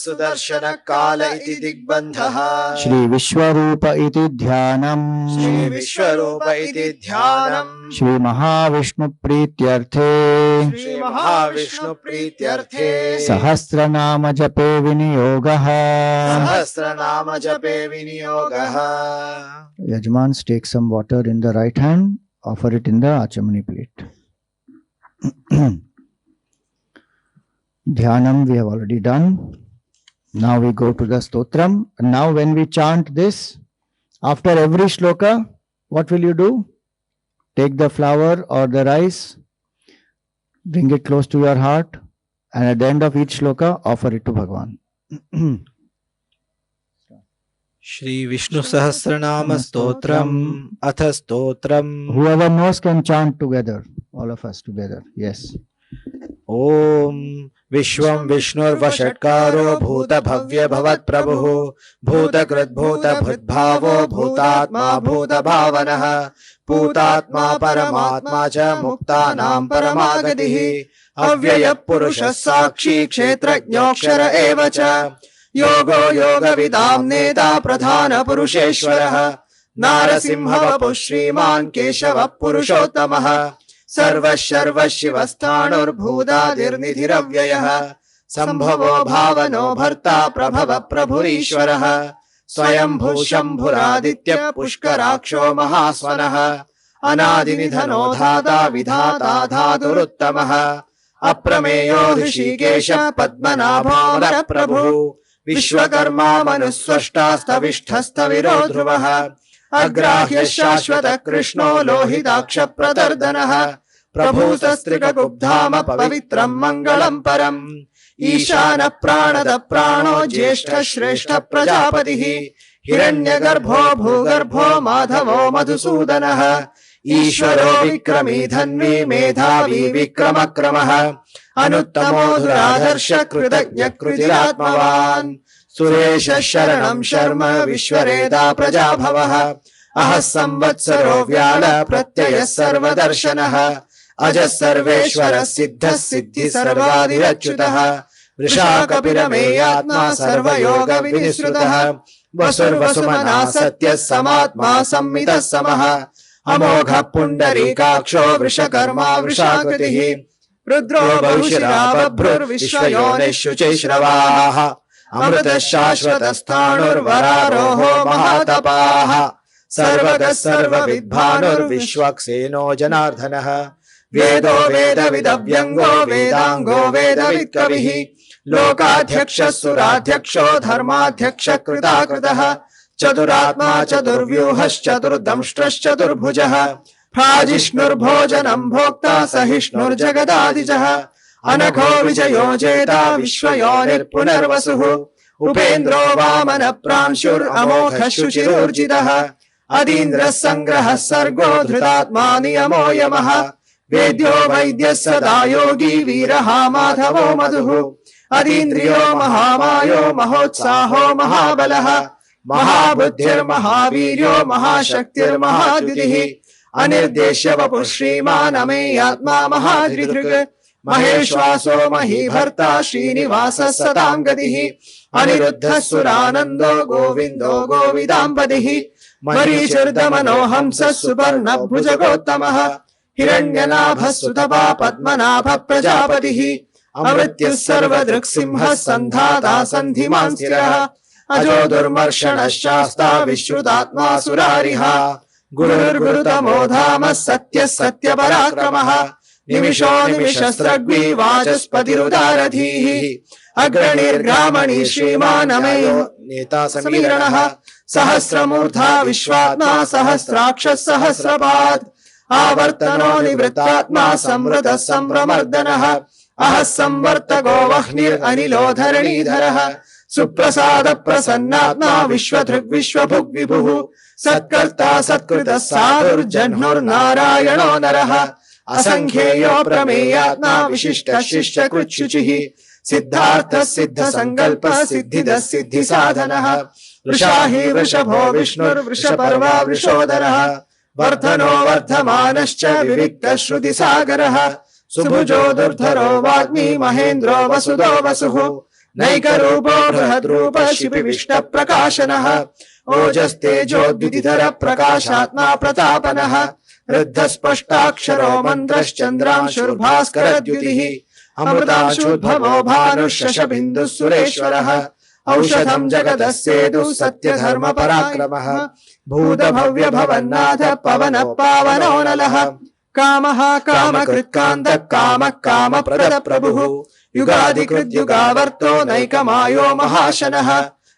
सुदर्शन काल इति दिग्बन्धः श्री विश्वरूप इति ध्यानम् श्री विश्वरूप इति ध्यानम् श्री महाविष्णु प्रीत्यर्थे श्री महाविष्णु प्रीत्यर्थे सहस्रनाम जपे विनियोगः सहस्रनाम जपे विनियोगः Yajmans take some water in the right hand, offer it in the Achamani plate. Dhyanam we have already done. Now we go to the stotram. And now when we chant this, after every shloka, what will you do? Take the flower or the rice, bring it close to your heart, and at the end of each shloka, offer it to Bhagavan. Shri Vishnu Sahasranama Stotram Atha Stotram. Whoever knows can chant together, all of us together. Yes. Om Vishwam Vishnurvashatkaro Bhuta Bhavya Bhavat Prabhu Bhuta Krit Bhuta Bhutbhavo Bhutatma Bhuta Bhavanaha Bhutatma Paramatma Cha Muktanam Paramagadihi Avyaya Purusha Sakshi Kshetrajnokshara Eva Cha Yogo Yoga Vidam Neta Pradhana Purusheshwaraha Narasimha Vapu Shriman Keshava Purushottamaha सर्वशर्व शिवस्थाणुर्भूतादिर्निधिरव्ययः सम्भवो भावनो भर्ता प्रभव प्रभुरीश्वरः स्वयंभू शम्भुरादित्य पुष्कराक्षो महास्वनः अनादिनिधनो धाता विधाता धातुरुत्तमः अप्रमेयो ऋषिकेश पद्मनाभो प्रभु विश्वकर्मा मनुस्वष्टास्तविष्ठस्तविरो ध्रुवः अग्राह्य शाश्वत कृष्णो लोहिताक्ष प्रतर्दनः प्रभूतस्त्रिकगुब्धाम पवित्रं मंगलं परम् ईशान प्राणद प्राणो ज्येष्ठ श्रेष्ठ प्रजापतिः हिरण्यगर्भो भूगर्भो माधवो मधुसूदनः ईश्वरो विक्रमी धन्वी मेधावी विक्रमक्रमः अनुत्तमो धुराधर्ष कृतज्ञ कृतिरात्मवान् सुरेश शरणं शर्म विश्वरेदा प्रजाभवः अहः संवत्सरो व्याल प्रत्ययः सर्वदर्शनः अजः सर्वेश्वर सिद्धः सिद्धि सर्वादिरच्युतः वृषाकपिरमेयात्मा सर्वयोग विनिसृतः वसुर्वसुमना सत्यः समात्मा संमितः समः अमोघः पुण्डरीकाक्षो वृषकर्मा वृषाकृतिः रुद्रो बहुशिरा बभ्रुर्विश्वयोनिः शुचिश्रवाः अमृत शाश्वत स्थाणुर्वरारोहो महातपाः सर्वगः सर्वविद्भानुर्विश्वक्सेनो जनार्दनः वेदो वेदविदव्यङ्गो वेदाङ्गो वेदवित्कविः लोकाध्यक्षः सुराध्यक्षो धर्माध्यक्ष कृताकृतः चतुरात्मा चतुर्व्यूहश्चतुर्दंष्ट्रश्चतुर्भुजः प्राजिष्णुर्भोजनं भोक्ता सहिष्णुर्जगदादिजः अनघो विजयो जेता विश्वयोनिर्पुनर्वसुः उपेन्द्रो वामन प्रांशुरमोघः शुचिरूर्जितः अदीन्द्रः संग्रहः सर्गो धृतात्मा नियमो यमः वेद्यो वैद्यः सदा योगी वीरः माधवो मधुः अदीन्द्रियो महामायो महोत्साहो महाबलः महाबुद्धिर्महावीर्यो महाशक्तिर्महाद्युतिः अनिर्देश्य वपुः श्रीमान् अमेयात्मा महाधृधृक् महेश्वासो महीभर्ता श्रीनिवासः सतां गतिः अनिरुद्धः सुरानन्दो गोविन्दो गोविदाम्पतिः मरीचिर्दमनो हंसः सुपर्णभुजगोत्तमः हिरण्यनाभः सुतपा पद्मनाभः प्रजापतिः अमृत्युः सर्वदृक्सिंहः सन्धाता सन्धिमान् स्थिरः अजो दुर्मर्षणश्शास्ता विश्रुतात्मा सुरारिः गुरुर्गुरुतमो धामः सत्यः सत्यपराक्रमः निमिषो निमिषस्रग्वी वाचस्पतिरुदारधीः अग्रणीर्ग्रामणी श्रीमानमयो नेता समीरणः सहस्रमूर्धा विश्वात्मा सहस्राक्षः सहस्रपात् आवर्तनो निवृत्तात्मा संवृतः सम्प्रमर्दनः अहः संवर्तको वह्निरनिलो धरणीधरः सुप्रसाद प्रसन्नात्मा विश्वधृग् विश्वभुग् विभुः सत्कर्ता सत्कृतः साधुर्जह्नुर्नारायणो नरः असंख्येयो प्रमेयात्मा विशिष्टः शिष्टकृच्छुचिः सिद्धार्थः सिद्धसङ्कल्पः सिद्धिदः सिद्धिसाधनः वृषाहि वृषभो विष्णुर्वृषपर्वा वृषोदरः वर्धनो वर्धमानश्च विविक्तः श्रुतिसागरः सुभुजो दुर्धरो वाग्मी महेन्द्रो वसुदो वसुः नैकरूपो बृहद्रूपः शिपिविष्टप्रकाशनः ओजस्तेजोद्युतिधर प्रकाशात्मा प्रतापनः रुद्धस्पष्टाक्षरो मन्त्रश्चन्द्रांशुर्भास्करद्युतिः अमृतांशुद्भवो भानुः शशबिन्दुः सुरेश्वरः औषधं जगतः सेतुः सत्यधर्मपराक्रमः भूतभव्यभवन्नाथ पवनः पावनो नलः कामः कामकृत्कान्तः कामः कामप्रदप्रभुः युगादिकृद्युगावर्तो नैकमायो महाशनः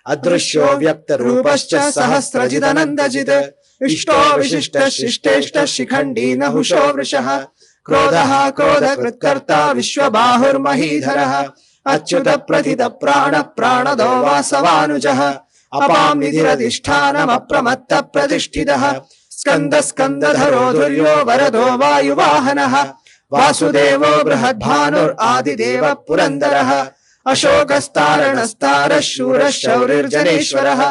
अदृश्यो व्यक्तरूपश्च सहस्रजिदनन्दजित् इष्टो विशिष्टः शिष्टेष्टः शिखण्डी नहुषो वृषः क्रोधः क्रोधकृत्कर्ता विश्वबाहुर्महीधरः अच्युत प्रथित प्राण प्राणदो वासवानुजः अपां निधिरधिष्ठानमप्रमत्त प्रतिष्ठितः स्कन्द स्कन्दधरो धुर्यो वरदो वायुवाहनः वासुदेवो बृहद्भानुरादिदेव पुरन्दरः अशोकस्तारणस्तारः शूरः शौरिर्जनेश्वरः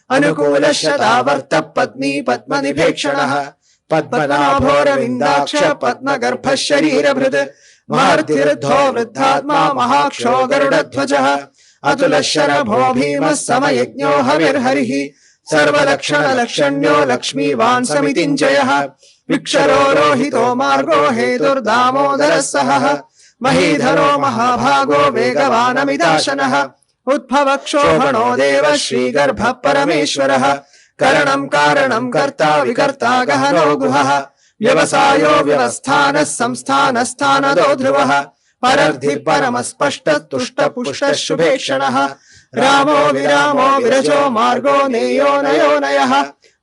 अनुकूलः शतावर्तः पत्नी पद्मनिभेक्षणः पद्मनाभोरविन्दाक्ष पद्मगर्भः शरीरभृत् महार्तिर्धो वृद्धात्मा महाक्षो गरुडध्वजः अतुलः शरभो भीमः समयज्ञो हविर्हरिः सर्वलक्षणलक्षण्यो लक्ष्मीवान् समितिञ्जयः विक्षरो रोहितो मार्गो हेतुर्दामोदरः सहः महीधरो महाभागो वेगवानमिदाशनः उद्भवक्षोभणो देव श्रीगर्भः परमेश्वरः करणं कारणं कर्ता विकर्ता गहनो गुहः व्यवसायो व्यवस्थानः संस्थानस्थानदो ध्रुवः परर्धि परमस्पष्टः तुष्टपुष्टः शुभेक्षणः रामो विरामो विरजो मार्गो नेयो नयो नयः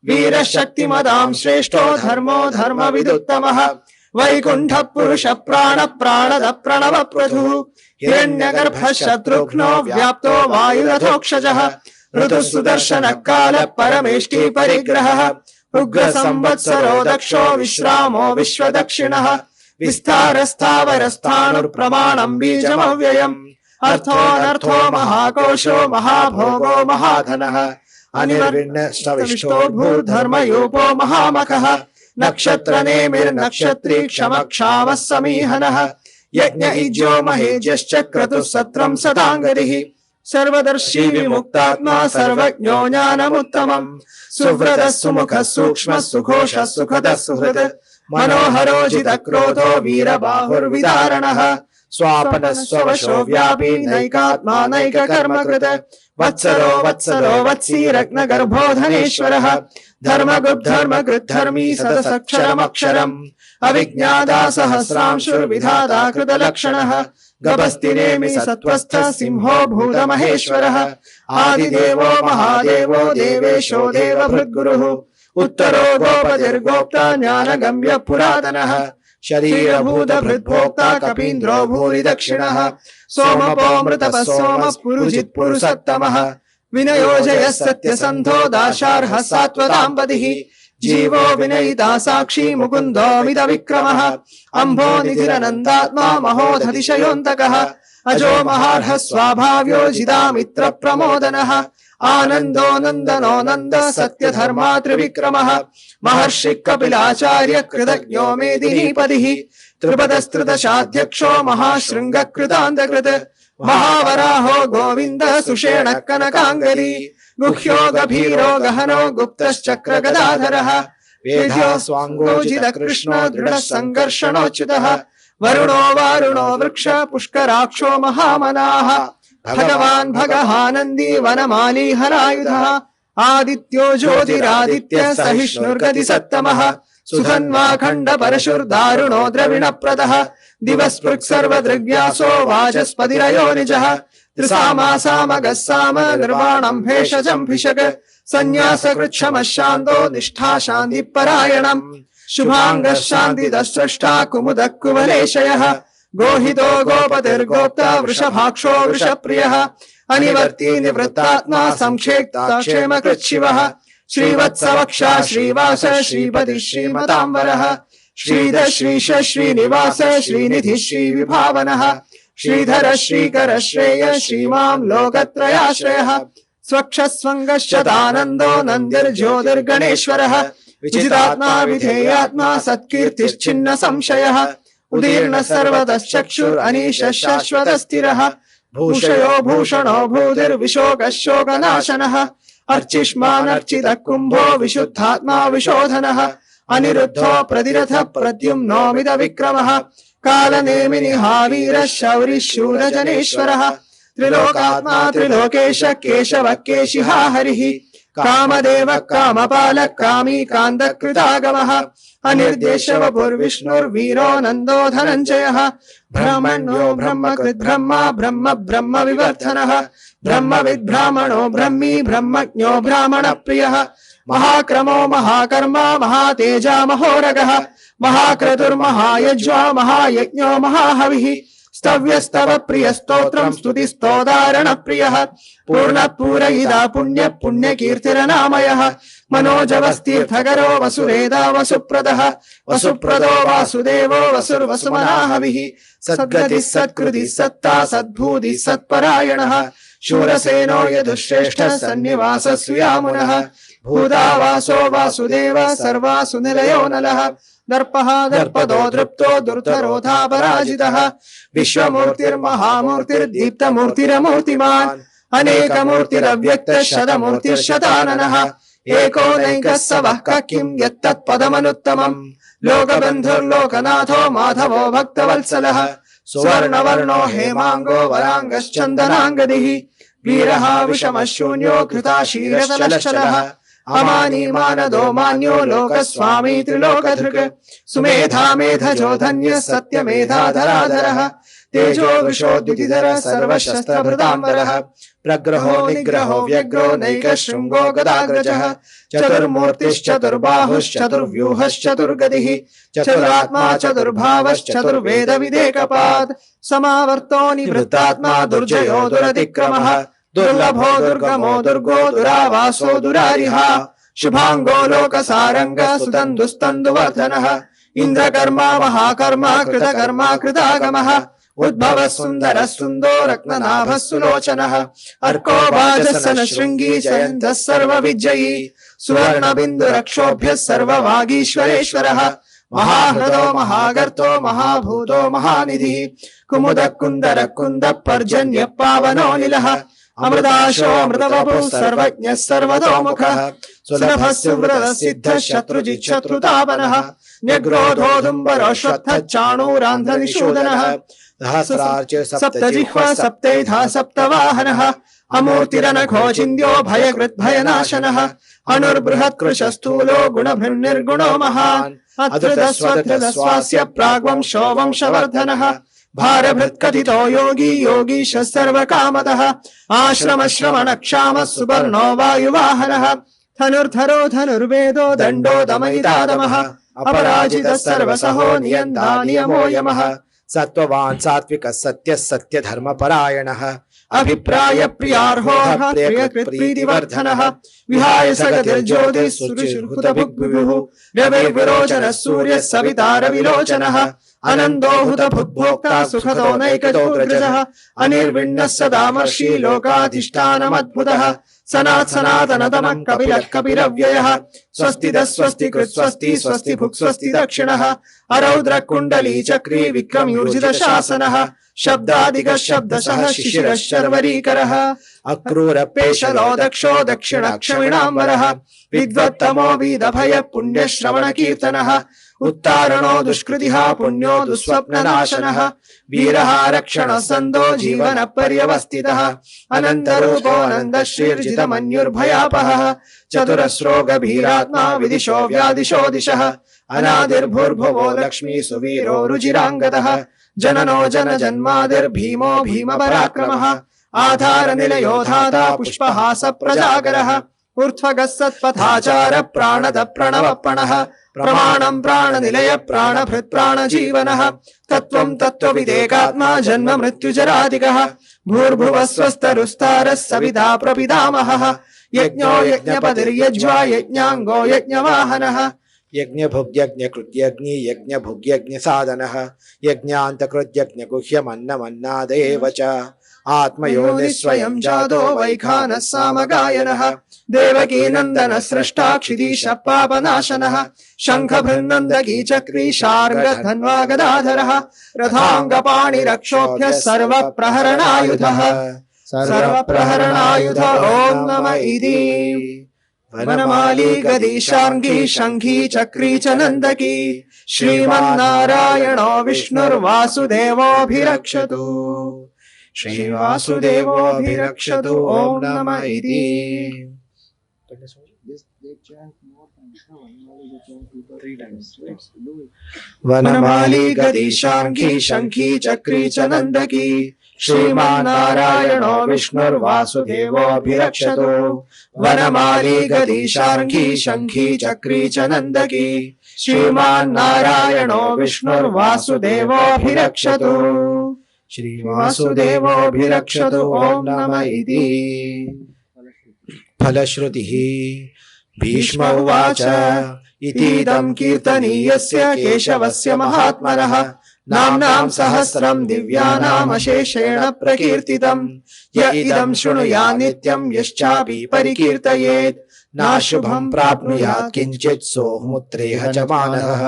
वीरः शक्तिमदां श्रेष्ठो धर्मो धर्मविदुत्तमः वैकुण्ठः पुरुषः प्राणः प्राणदः प्रणव प्रभुः हिरण्यगर्भः शत्रुघ्नो व्याप्तो वायुरथोक्षजः ऋतुः सुदर्शनः कालः परमेष्टि परिग्रहः उग्र संवत्सरो दक्षो विश्रामो विश्वदक्षिणः विस्तारस्थावरस्थाणुर्प्रमाणं बीजमव्ययम् अर्थोऽनर्थो महाकोशो महाभोगो महाधनः अनिर्विण्णस्तविष्टो भूर्धर्मयूपो महामखः नक्षत्रनेमिर्नक्षत्री क्षमक्षामः समीहनः यज्ञ इज्यो महेज्यश्च क्रतुः सत्रं सदाङ्गरिः सर्वदर्शी विमुक्तात्मा सर्वज्ञो ज्ञानमुत्तमम् सुव्रतः सुमुखः सूक्ष्मः सुघोषः सुखदः सुहृत् मनोहरो जितक्रोधो वीरबाहुर्विदारणः स्वापनः स्ववशो व्यापी नैकात्मा नैककर्मकृत् वत्सरो वत्सरो वत्सी रत्नगर्भो धनेश्वरः धर्मकृद्धर्मी सदसक्षरमक्षरम् अविज्ञाता सहस्रांशुर्विधाता कृतलक्षणः गभस्तिनेमि सत्त्वस्थः सिंहो भूतमहेश्वरः आदिदेवो महादेवो देवेशो देवभृद्गुरुः उत्तरो गोपतिर्गोप्ता ज्ञानगम्य पुरातनः शरीरभूतभृद्भोक्ता कपीन्द्रो भूरि दक्षिणः सोमपो मृतपः सोमः पुरुजित् पुरुषोत्तमः विनयोजयः सत्यसन्धो दाशार्हः सात्वताम्पतिः जीवो विनयिता साक्षी मुकुन्दो मितविक्रमः अम्भो निधिरनन्दात्मा महोदधिशयोऽन्तकः अजो महार्हः स्वाभाव्यो जिदामित्र प्रमोदनः आनन्दो नन्दनो नन्द सत्यधर्मा त्रिविक्रमः महर्षि कपिलाचार्य कृतज्ञो मेदिनीपतिः त्रिपदस्त्रिदशाध्यक्षो महाशृङ्गकृतान्तकृत् महावराहो गोविन्द सुषेण कनकाङ्गली गुह्यो गभीरो गहनो गुप्तश्चक्रगदाधरः वेद्यो स्वाङ्गोजित कृष्णो दृढः सङ्घर्षणोच्युतः वरुणो वारुणो वृक्ष पुष्कराक्षो महामनाः भगवान् भगहानन्दी वनमाली हरायुधः आदित्यो ज्योतिरादित्य सहिष्णुर्गति सत्तमः सुधन्वाखण्ड परशुर्दारुणो द्रविणप्रदः दिवस्पृक् सर्वदृग्व्यासो वाचस्पतिरयो निजः त्रिसामासामगः साम निर्वाणम् भेषजम् भिषक् सन्न्यासकृच्छमः शान्तो निष्ठा शान्तिपरायणम् शुभाङ्गः शान्तिदस्रष्टा कुमुदः कुवलेशयः गोहितो गोपतिर्गोप्ता वृषभाक्षो वृषप्रियः अनिवर्ती निवृत्तात्मा संक्षेप्ता क्षेमकृच्छिवः श्रीवत्सवक्षा श्रीवास श्रीपति श्रीमताम्बरः श्रीधर श्रीश श्रीनिवास श्रीनिधि श्रीविभावनः श्रीधर श्रीकर श्रेय श्रीमान् लोकत्रयाश्रयः स्वक्षस्वङ्गश्चदानन्दो नन्दिर्ज्योतिर्गणेश्वरः विजितात्मा विधेयात्मा सत्कीर्तिश्चिन्न संशयः उदीर्ण सर्वतश्चक्षुरनीशः शाश्वतस्थिरः भूषयो भूषणो भूतिर्विशोकः शोकनाशनः अर्चिष्मानर्चितः कुम्भो विशुद्धात्मा विशोधनः अनिरुद्धो प्रतिरथ प्रद्युम्नो मितविक्रमः कालनेमिनिहावीरः शौरिः शूरजनेश्वरः त्रिलोकात्मा त्रिलोकेश केशवः केशिहा हरिः कामदेवः कामपालः कामी कान्तकृतागमः अनिर्देशवपुर्विष्णुर्वीरो नन्दो धनञ्जयः ब्रह्मण्यो ब्रह्मकृत् ब्रह्मा ब्रह्म ब्रह्म विवर्धनः ब्रह्मविद् ब्राह्मणो ब्रह्मी ब्रह्मज्ञो ब्राह्मणप्रियः महाक्रमो महाकर्मा महातेजा महोरगः महाक्रतुर्महायज्वा महायज्ञो महाहविः स्तव्यस्तव प्रियस्तोत्रम् स्तुतिस्तोदारण प्रियः पूर्ण पूरयिदा पुण्य पुण्यकीर्तिरनामयः मनोजवस्तीर्थकरो वसुरेदा वसुप्रदः वसुप्रदो वासुदेवो वसुर्वसुमनाहविः सद्गतिः सत्कृतिः सत्ता सद्भूतिः सत्परायणः शूरसेनो यदुश्रेष्ठः सन्निवासः सुयामुनः भूतावासो वासुदेव सर्वासु निलयो नलः दर्पः दर्पदो दृप्तो दुर्धरोधापराजितः विश्वमूर्तिर्महामूर्तिर्दीप्तमूर्तिरमूर्तिमान् अनेकमूर्तिरव्यक्तः शतमूर्तिर्शताननः एको नैकः स वः किं यत्तत्पदमनुत्तमम् लोकबन्धुर्लोकनाथो माधवो भक्तवत्सलः सुवर्णवर्णो हेमाङ्गो वराङ्गश्चन्दनाङ्गदिः वीरः विषमः शून्यो कृताशीरशलः अमानी मानदो मान्यो लोकस्वामी त्रिलोकधृक् सुमेधा मेधजो धन्यः सत्यमेधाधराधरः तेजो विशोद्युतिधरः सर्वशस्त्रभृताम्बरः प्रग्रहो निग्रहो व्यग्रो नैकशृङ्गो गदाग्रजः चतुर्मूर्तिश्चतुर्बाहुश्चतुर्व्यूहश्चतुर्गतिः चतुरात्मा चतुर्भावश्चतुर्वेदविदेकपात् समावर्तो निवृत्तात्मा दुर्जयो दुरतिक्रमः दुर्लभो दुर्गमो दुर्गो दुरावासो दुरारिहा शुभाङ्गो लोकसारङ्गः सुतन्दुस्तन्दुवर्धनः इन्द्रकर्मा महाकर्मा कृतकर्मा कृतागमः उद्भवः सुन्दरः सुन्दो रत्ननाभः सुलोचनः अर्को वाजसन शृङ्गी जयन्तः सर्वविजयी सुवर्णबिन्दुरक्षोभ्यः सर्ववागीश्वरेश्वरः महाहृदो महागर्तो महाभूतो महानिधिः कुमुदः कुन्दरः कुन्दः पर्जन्यः पावनोऽनिलः अमृताशो अमृतवपुः सर्वज्ञः सर्वतोमुखः सुलभः सुव्रतः सिद्धः शत्रुजित् शत्रुतापनः न्यग्रोधोदुम्बरोऽश्वत्थः चाणूरान्ध्रनिषूदनः सहस्रार्चिः सप्तजिह्वा सप्तैधा सप्तवाहनः अमूर्तिरनघोचिन्त्यो भयकृद्भयनाशनः अणुर्बृहत्कृशस्थूलो गुणभृन्निर्गुणो महान् अधृतस्वधृतस्वास्य प्राग्वंशो वंशवर्धनः भारभृत्कथितो योगी योगीशः सर्वकामतः आश्रमश्रमणक्षामः सुपर्णो वायुवाहनः धनुर्धरो धनुर्वेदो दण्डो दमयितादमः अपराजितः सर्वसहो नियन्ता नियमो यमः सत्त्ववान् सात्विकः सत्यः सत्यधर्मपरायणः अभिप्राय प्रियार्हो प्रियकृत्प्रीतिवर्धनः विहाय सगतिर्ज्योतिः सुरुचिर्हुतभुग्विभुः रविर्विरोचनः सूर्यः सविता रविलोचनः अनन्दो हुतभुग्भोक्ता सुखदो नैकजोग्रजः अनिर्विण्णः सदामर्षि लोकाधिष्ठानमद्भुतः सनात् सनातनतमः कपिलः कपिरव्ययः स्वस्तिदः स्वस्तिकृत् स्वस्ति स्वस्ति भुक् स्वस्ति दक्षिणः अरौद्रः कुण्डली चक्री विक्रमयूर्जितः शासनः शब्दादिगः शब्दशः शिशिरः शर्वरीकरः अक्रूरपेशलो दक्षो दक्षिणक्षमिणाम्बरः विद्वत्तमो वीदभयः पुण्यश्रवणकीर्तनः उत्तारणो दुष्कृतिः पुण्यो दुःस्वप्ननाशनः वीरः रक्षणसन्दो जीवनपर्यवस्थितः अनन्तरूपो नन्दश्रीर्जितमन्युर्भयापहः चतुरस्रो गभीरात्मा विदिशो व्यादिशो दिशः अनादिर्भुर्भुवो लक्ष्मी सुवीरो रुजिराङ्गतः जननो जनजन्मादिर्भीमो भीमपराक्रमः आधारनिलयो धाता पुष्पहास प्रजागरः ऊर्ध्वगः सत्पथाचार प्राणद प्रणवप्रणः प्रमाणं प्राणनिलय प्राणभृत् प्राणजीवनः तत्त्वं तत्त्वविदेकात्मा जन्म मृत्युजरादिकः भूर्भुवः स्वस्तरुस्तारः सविता प्रपितामहः यज्ञो यज्ञपतिर्यज्वा यज्ञाङ्गो यज्ञवाहनः यज्ञभुग्यज्ञकृत्यग्नि यज्ञभुग्यज्ञसाधनः यज्ञान्तकृत्यज्ञगुह्यमन्नमन्नादेव च आत्मयोनिः स्वयं जातो वैखानः सामगायनः देवकी नन्दन स्रष्टा क्षितीश पापनाशनः शङ्खभृन्नन्दकी चक्री शार्ङ्गधन्वा गदाधरः रथाङ्गपाणिरक्षोभ्यः सर्वप्रहरणायुधः सर्वप्रहरणायुध ॐ नम इति वनमाली गदी शार्ङ्गी शङ्खी चक्री च नन्दकी श्रीमन्नारायणो विष्णुर्वासुदेवोऽभिरक्षतु श्रीवासुदेवोऽभिरक्षतु ॐ नम इति वनमाली गदी शार्ङ्गी शङ्खी चक्री च नन्दकी श्रीमन्नारायणो विष्णुर्वासुदेवोऽभिरक्षतु वनमाली गदी शार्ङ्गी शङ्खी चक्री च नन्दकी श्रीमन्नारायणो विष्णुर्वासुदेवोऽभिरक्षतु श्रीवासुदेवोऽभिरक्षतु ॐ नम इति फलश्रुतिः भीष्म उवाच इतीदं कीर्तनीयस्य केशवस्य महात्मनः नाम्नां सहस्रं दिव्यानामशेषेण प्रकीर्तितं य इदं शृणुयात् नित्यं यश्चापि परिकीर्तयेत् नाशुभं प्राप्नुयात् किञ्चित् सोऽमुत्रेह च मानवः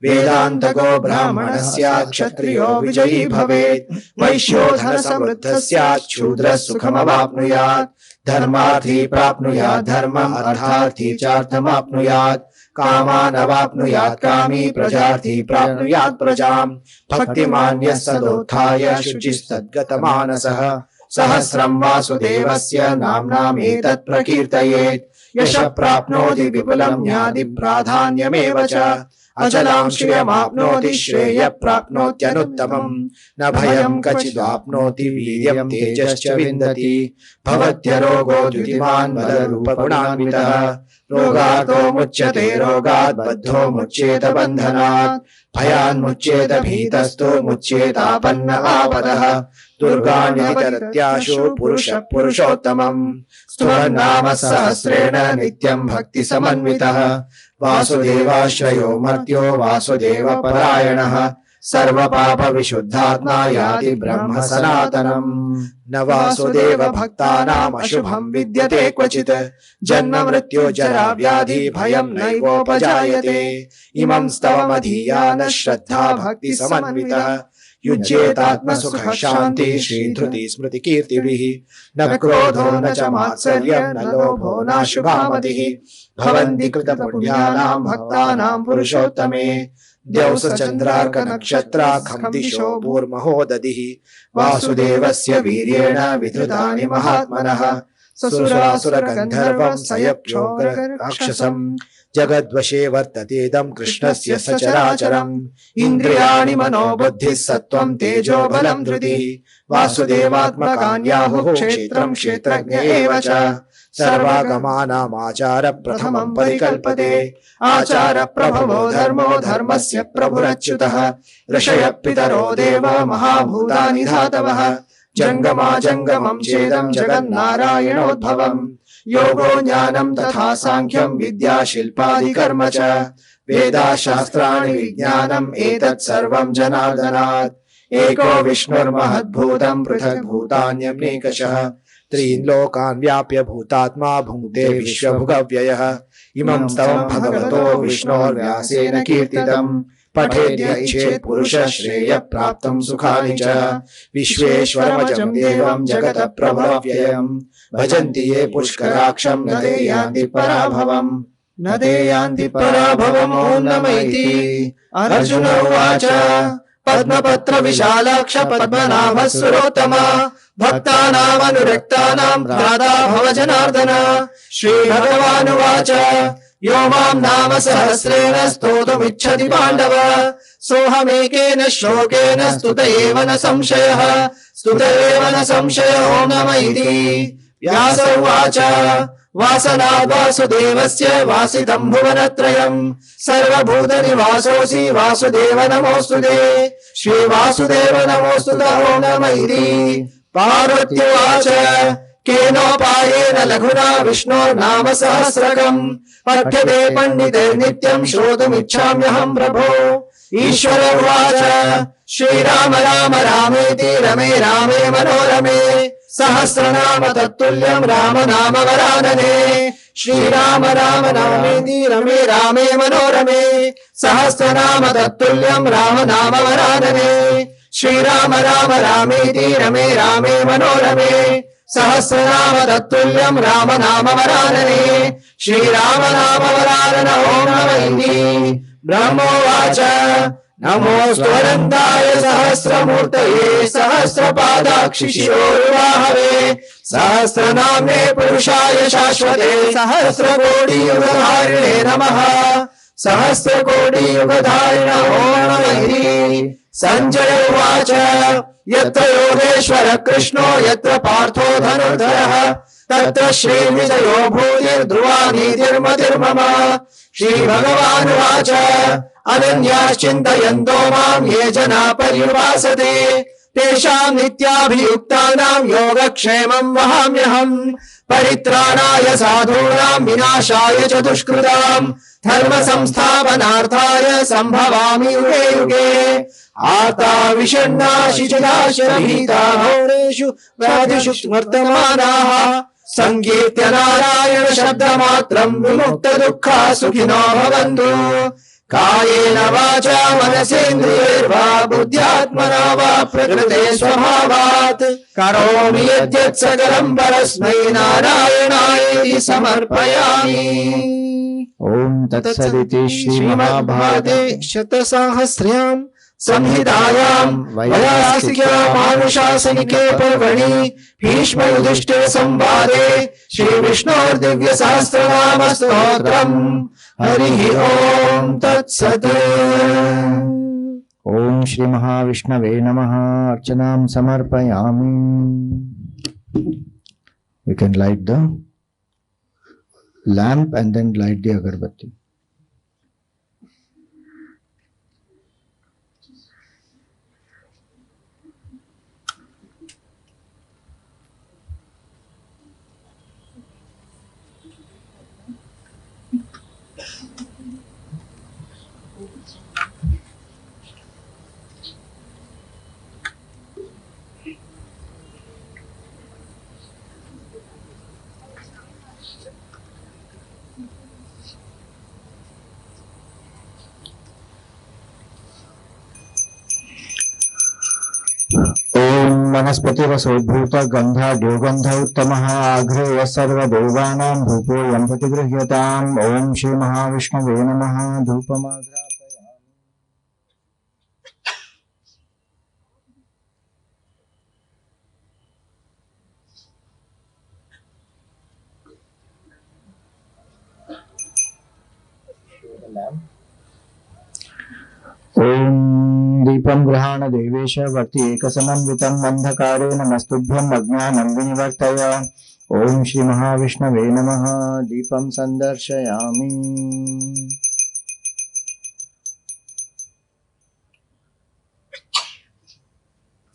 वेदान्तको ब्राह्मणः स्यात् क्षत्रियो विजयी भवेत् वैश्यो धनसमृद्धः स्यात् शूद्रः सुखमवाप्नुयात् धर्मार्थी प्राप्नुयात् धर्मम् अर्थार्थी चार्थमाप्नुयात् कामान् अवाप्नुयात् कामी प्रजार्थी प्राप्नुयात् प्रजाम् भक्तिमान्यः सदोत्थाय शुचिस्तद्गतमानसः सहस्रं वासुदेवस्य नाम्नामेतत् प्रकीर्तयेत् यशः प्राप्नोति विपुलं ज्ञाति प्राधान्यमेव च अचलां श्रियमाप्नोति श्रेयः प्राप्नोत्यनुत्तमम् न भयं कचिदाप्नोति वीर्यं तेजश्च विन्दति भवत्यरोगो द्युतिमान् बलरूपगुणान्वितः रोगातो मुच्यते रोगात् बद्धो मुच्येत बन्धनात् भयान्मुच्येत भीतस्तो मुच्येतापन्न आपदः दुर्गाण्यतितरत्याशु पुरुषः पुरुषोत्तमम् स्तुवन्नाम सहस्रेण नित्यं भक्तिसमन्वितः वासुदेवाश्रयो मर्त्यो वासुदेवपरायणः सर्वपापविशुद्धात्मा याति ब्रह्म सनातनम् न वासुदेव भक्तानाम् अशुभं विद्यते क्वचित् जन्म मृत्यो जरा व्याधि भयं नैवोपजायते इमं स्तवमधीयानः श्रद्धा भक्ति समन्वितः युज्येतात्मसुख शान्ति श्रीधृति स्मृति कीर्तिभिः न क्रोधो न च मात्सर्यं न लोभो नाशुभामतिः भवन्ति कृतपुण्यानां भक्तानां पुरुषोत्तमे द्यौस चन्द्रार्क नक्षत्राखं दिशो भूर्महोदधिः वासुदेवस्य वीर्येण विधृतानि महात्मनः ससुरासुर गन्धर्वं सयक्षोग्रराक्षसम् जगद्वशे वर्ततेदं कृष्णस्य सचराचरम् इन्द्रियाणि मनो बुद्धिः सत्त्वं तेजो बलं धृतिः वासुदेवात्मकान्याहुः क्षेत्रं क्षेत्रज्ञ एव च सर्वागमानामाचार प्रथमं परिकल्पते आचार प्रभवो धर्मो धर्मस्य प्रभुरच्युतः ऋषयः पितरो देव महाभूतानि धातवः जङ्गमाजङ्गमं चेदं जगन्नारायणोद्भवम् योगो ज्ञानं तथा साङ्ख्यं विद्या शिल्पादिकर्म च वेदाशास्त्राणि विज्ञानम् एतत् सर्वं जनार्दनात् एको विष्णुर्महद्भूतं पृथग्भूतान्यनेकशः त्रीन् लोकान् व्याप्य भूतात्मा भुङ्क्ते विश्वभुगव्ययः इमं स्तवं भगवतो विष्णोर्व्यासेन कीर्तितम् पठेद्यैच्छेत् पुरुषः श्रेयः प्राप्तं सुखानि च विश्वेश्वरमजं देवं जगतः प्रभव्ययम् भजन्ति ये पुष्कराक्षं न ते यान्ति पराभवम् न ते यान्ति पराभवम् ॐ नमः इति अर्जुन उवाच पद्मपत्र विशालाक्ष पद्मनाभ सुरोत्तम भक्तानामनुरक्तानां भ्राता भव जनार्दन श्रीभगवानुवाच यो मां नाम सहस्रेण स्तोतुमिच्छति पाण्डव सोऽहमेकेन श्लोकेन स्तुत एव न संशयः स्तुत एव न संशयो नमः इति व्यास उवाच वासनाद् वासुदेवस्य वासितं भुवनत्रयम् सर्वभूतनिवासोऽसि वासुदेव नमोऽस्तुते श्रीवासुदेव नमोऽस्तुते ॐ नमः इति पार्वत्युवाच केनोपायेन लघुना विष्णोर्नाम सहस्रकम् पठ्यते पण्डितैर्नित्यम् श्रोतुमिच्छाम्यहम् प्रभो ईश्वर उवाच श्रीराम राम रामेति रमे रामे मनोरमे सहस्रनाम तत्तुल्यम् राम नाम वरानने श्रीराम राम रामेति रमे रामे मनोरमे सहस्रनाम तत्तुल्यम् राम नाम वरानने श्रीराम राम रामेति रमे रामे मनोरमे सहस्रनाम तत्तुल्यम् राम नाम वरानने श्रीराम नाम वरानन ॐ नमः इति ब्रह्मोवाच नमोऽस्त्वनन्ताय सहस्रमूर्तये सहस्रपादाक्षिशिरोर्वाहवे सहस्रनाम्ने पुरुषाय शाश्वते सहस्रकोटियुगधारिणे नमः सहस्रकोटियुगधारिण ॐ नमः इति सञ्जय उवाच यत्र योगेश्वर कृष्णो यत्र पार्थो धनुर्धरः तत्र श्रीविजयो भूतिर्ध्रुवा नीतिर्मतिर्मम श्रीभगवानुवाच अनन्याश्चिन्तयन्तो माम् ये जना पर्युपासते तेषाम् नित्याभियुक्तानाम् योगक्षेमम् वहाम्यहम् परित्राणाय साधूनाम् विनाशाय च दुष्कृताम् धर्म संस्थापनार्थाय सम्भवामि युगे युगे आर्ता विषण्णा शिशिराशरभीता घोरेषु व्याधिषु वर्तमानाः सङ्कीर्त्य नारायण शब्दमात्रम् विमुक्त दुःखा सुखिनो भवन्तु कायेन वाचा मनसेन्द्रियैर्वा बुद्ध्यात्मना वा प्रकृते स्वभावात् करोमि यद्यत् सकलम् परस्मै नारायणाय समर्पयामि ॐ तत्सदिति श्रीमद्भागवते शतसाहस्र्याम् संहितायाम् वैयासिक्यामानुशासनिके पर्वणि भीष्मयुधिष्ठिर संवादे श्रीविष्णोर्दिव्य सहस्रनाम स्तोत्रम् हरिः ॐ तत्सत् ॐ श्री महाविष्णवे नमः अर्चनां समर्पयामि. We can light the lamp and then light the agarbatti. वनस्पतिरसोद्भूत गन्धाढ्यो गन्ध उत्तमः आघ्रेय सर्वदेवानां धूपोऽयं प्रतिगृह्यताम्. ॐ श्री महाविष्णवे नमः. धूपमाघ्रापयामि. ॐ दीपं गृहाण देवेश वर्ति एकसमन्वितम् अन्धकारेण नस्तुभ्यम् अज्ञानं विनिवर्तय. ॐ श्री महाविष्णवे नमः. दीपं सन्दर्शयामि.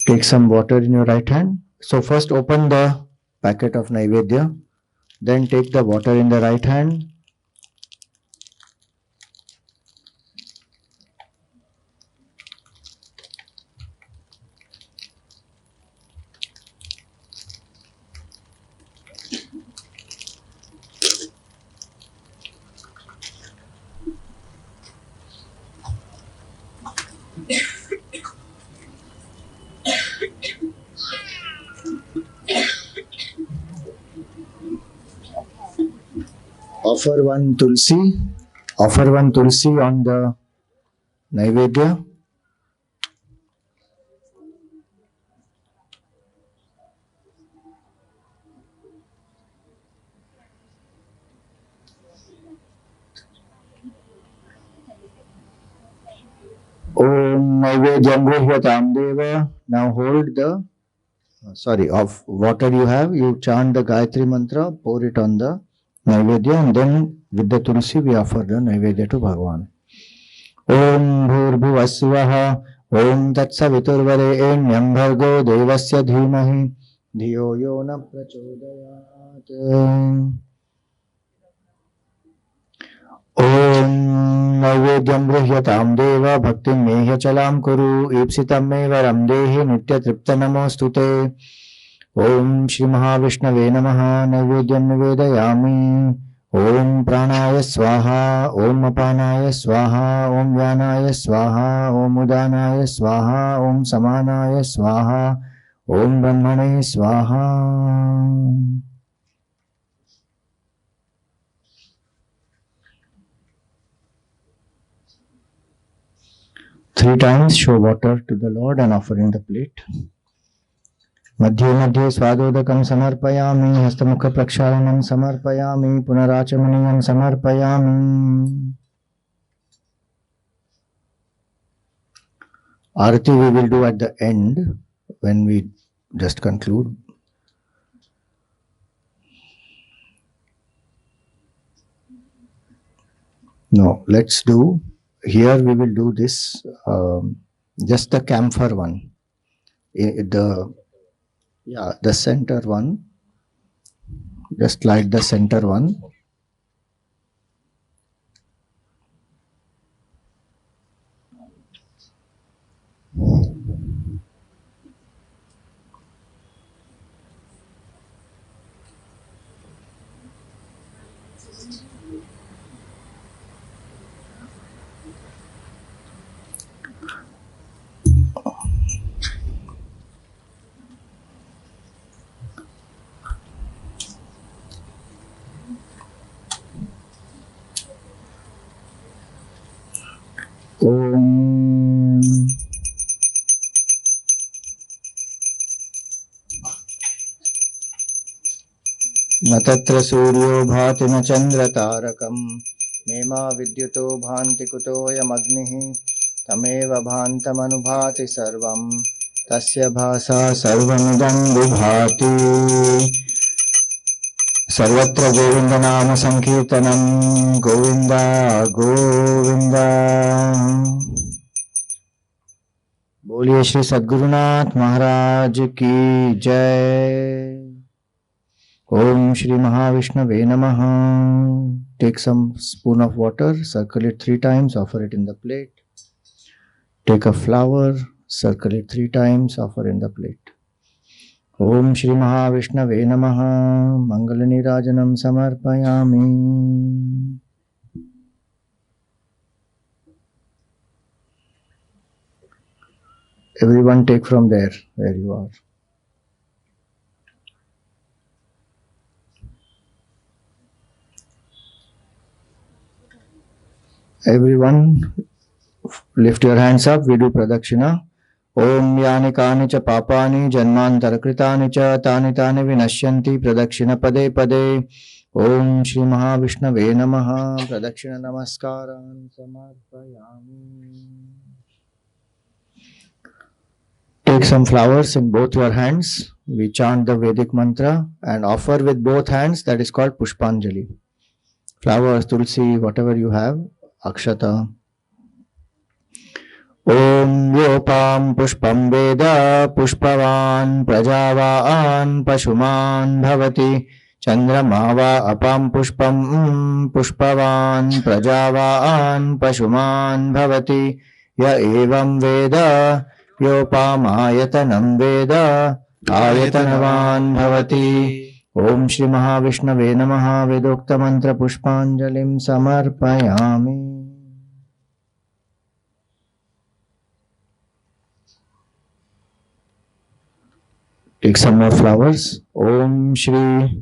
Take some water in your right hand. So first open the packet of Naivedya. Then take the water in the right hand. offer one tulsi. Offer one tulsi on the Naivedya. Om Naivedyam Grihyatam Deva. Now hold the, of water you have, you chant the Gayatri mantra, pour it on the Naivedya, and then with the tulsi we offer the Naivedya to Bhagavan. Om Bhurbhuvasvaha. Om Tatsaviturvarenyam Bhargo Devasya Dhimahi Dhiyo Yo Na Prachodayat. Om Naivedyam Grihyatam Deva Bhaktim Mehya Chalam Kuru Ipsitam Me Varam Dehi Nitya Tripta Namostute. Om Shri Mahavishnave Namaha Naivedyam Nivedayami. Om Pranaya Swaha. Om Apanaya Swaha. Om Vyanaya Swaha. Om Udanaya Swaha. Om Samanaya Swaha. Om Brahmane Swaha. Three times show water to the Lord and offer in the plate. Madhye Madhye Swadodakam Samarpayami. Hastamukha Prakshalanam Samarpayami. Punarachamaniyam Samarpayami. Arati we will do at the end when we just conclude. No, let's do, here we will do this, just the camphor one. The center one. Just light the center one. Om. न तत्र सूर्यो भाति न चंद्र तारकम् नेमा विद्युतो भान्ति कुतोऽयमग्निः तमेव भान्तमनुभाति सर्वम् तस्य भासा सर्वमिदं विभाति सर्वत्र गोविंद नाम संकीर्तनं गोविंद गोविंद। बोलिए श्री सद्गुरुनाथ महाराज की जय। Om Shri Mahavishnave Namaha. Take some spoon of water, circle it 3 times, offer it in the plate. Take a flower, circle it 3 times, offer in the plate. Om Shri Mahavishnave Namaha. Mangalanirajanam samarpayami. Everyone take from there, where you are. Everyone lift your hands up, we do pradakshina. Om yani kani cha papani janmantar kritani cha tani tani vinashyanti pradakshina pade pade. Om Shri Mahavishnave Namaha. Pradakshina namaskaran samarpayami. Take some flowers in both your hands. We chant the Vedic mantra and offer with both hands. That is called Pushpanjali. Flowers, tulsi, whatever you have. Akshata. Om Yopam Pushpam Veda Pushpavan Prajavan Pashuman Bhavati Chandramava Apam Pushpam Pushpavan Prajavan Pashuman Bhavati Ya Evam Veda Yopam Ayatanam Veda Ayatanavan Bhavati. Om Shri Mahavishnave Namaha. Vedokta Mantra Pushpanjalim Samarpayami. Take some more flowers. Om Shri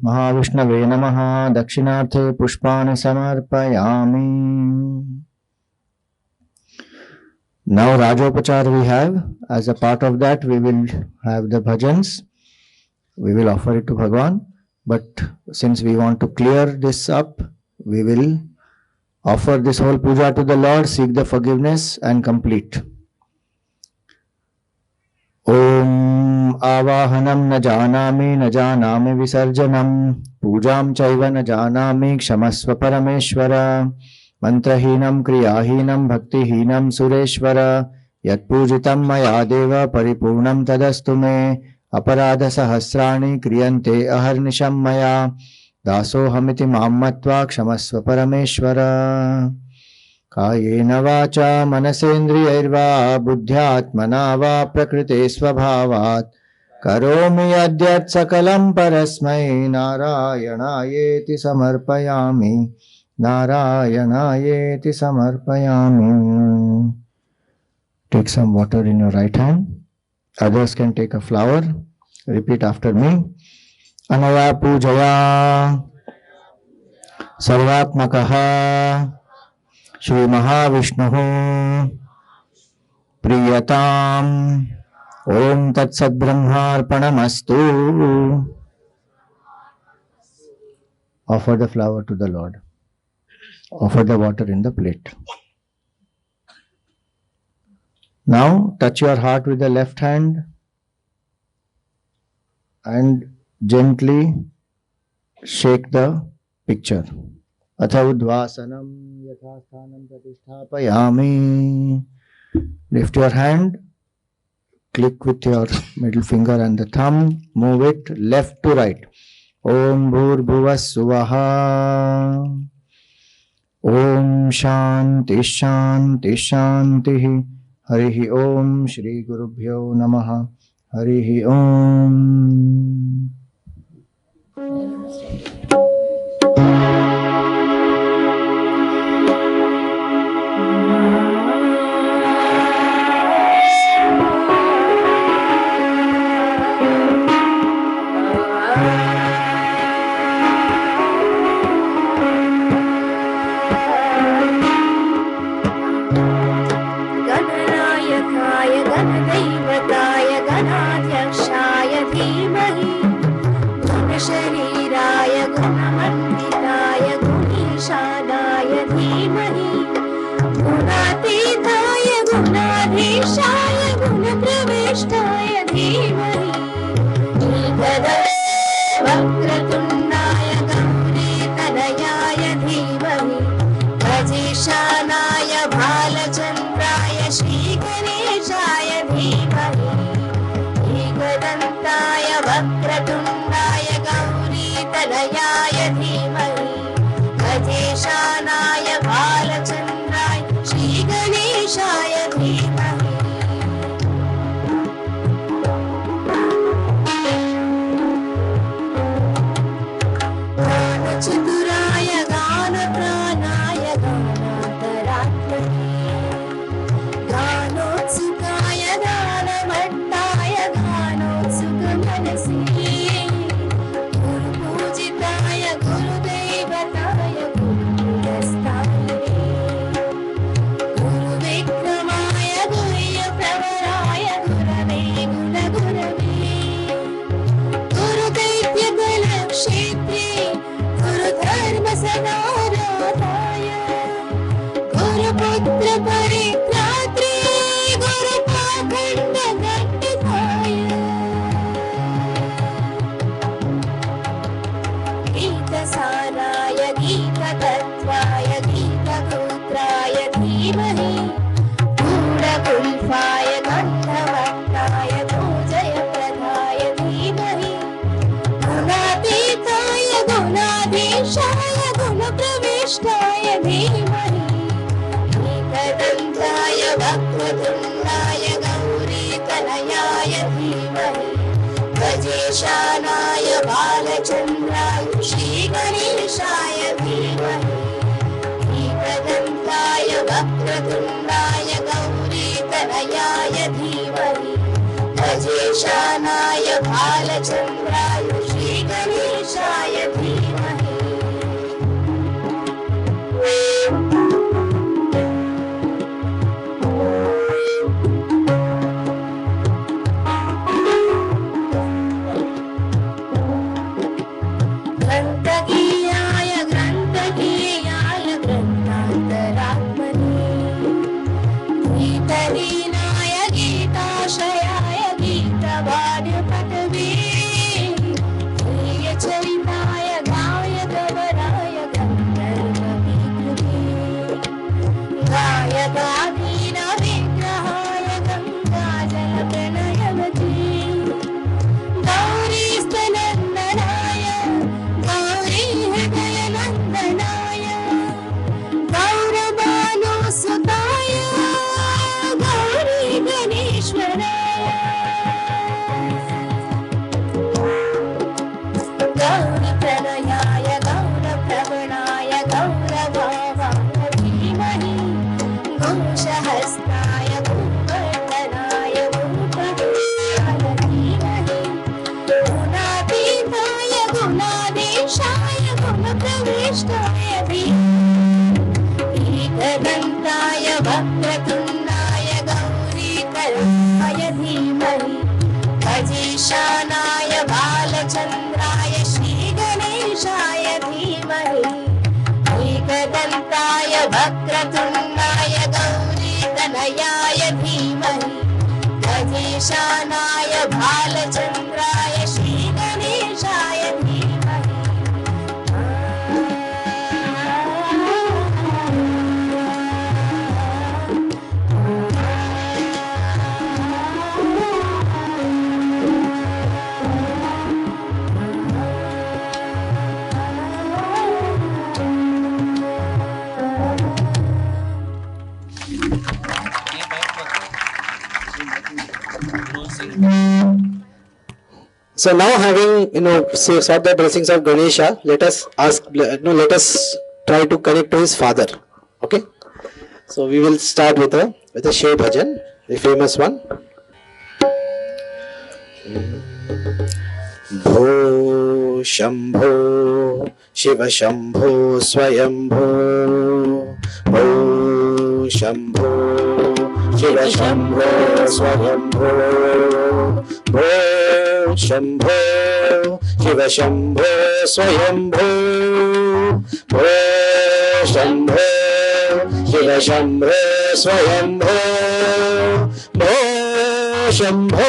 Mahavishnave Namaha Dakshinarthe Pushpani Samarpayami. Now Rajopachar we have. As a part of that, we will have the bhajans. We will offer it to Bhagwan. But since we want to clear this up, we will offer this whole puja to the Lord, seek the forgiveness and complete. Om Avahanam na janami visarjanam pujam chaiva na janami kshamasva parameshwara mantrahinam kriyahinam bhaktihinam sureshwara yat pujitam maya deva paripurnam tadastu me aparadha sahasrani kriyante aharnisham maya dasohamiti mammatva kshamasva parameshwara कायेन वाचा मनसेन्द्रियैर्वा बुद्ध्यात्मना वा प्रकृते स्वभावात् करोमि यद्यत् सकलं परस्मै नारायणायेति समर्पयामि नारायणायेति समर्पयामि. Take some water in your right hand. Others can take a flower. Repeat after me. Anaya pujaya sarvatmakaha Shri Mahavishnu Priyatam Om Tat Sat Brahmarpanamastu. Offer the flower to the Lord. Offer the water in the plate. Now touch your heart with the left hand and gently shake the picture. Atha udvasanam yathasthanam pratisthapayami. Lift your hand, click with your middle finger and the thumb, move it left to right. Om Bhurbhuvas Suvaha. Om Shanti Shanti Shanti. Harihi Om Shri Gurubhyo Namaha. Harihi Om. Gajeshanaaya Balachandraya Shri Ganeshaaya Dhimani ईशानाय बालचन्द्राय श्रीगणेशाय धीमहि ग्रन्थगीयाय ग्रन्थगीयाय ग्रन्थान्तरात्मने गीतलीनाय गीताशयाय गीतवाद्यपटवे प्रियचरिताय गायकवराय गन्धर्वविकृते गायकाधीनविग्रहाय गङ्गाजलप्रणयवते गौरीस्तनन्दनाय गौरीहृदयनन्दनाय गौरबानुसुताय गौरी गणेश्वराय गौरीप्रणयाय गौरप्रवणाय गौरभावाय धीमहि घोषहस्ताय भूवर्धनाय भूतवेशाय धीमहि गुणातीताय गुणाधीशाय गुणप्रविष्टाय धीमहि एकदन्ताय वक्रतुण्डाय गौरीकल्पाय धीमहि गजेशानाय बालचन्द्राय श्रीगणेशाय धीमहि एकदन्ताय वक्रतुण्डाय गौरीतनयाय धीमहि गजेशानाय बालचन्द्राय श्रीगणेशाय धीमहि So now, having sought the blessings of Ganesha, let us let us try to connect to his father. Okay. So we will start with a Shiv Bhajan, the famous one. Bho Shambho Shiva Shambho Swayambho Bho Shambho Shiva Shambho Swayambho Bho Shambho Shiva Shambho Swayambho Bho Shambho Shiva Shambho Swayambho Bho Shambho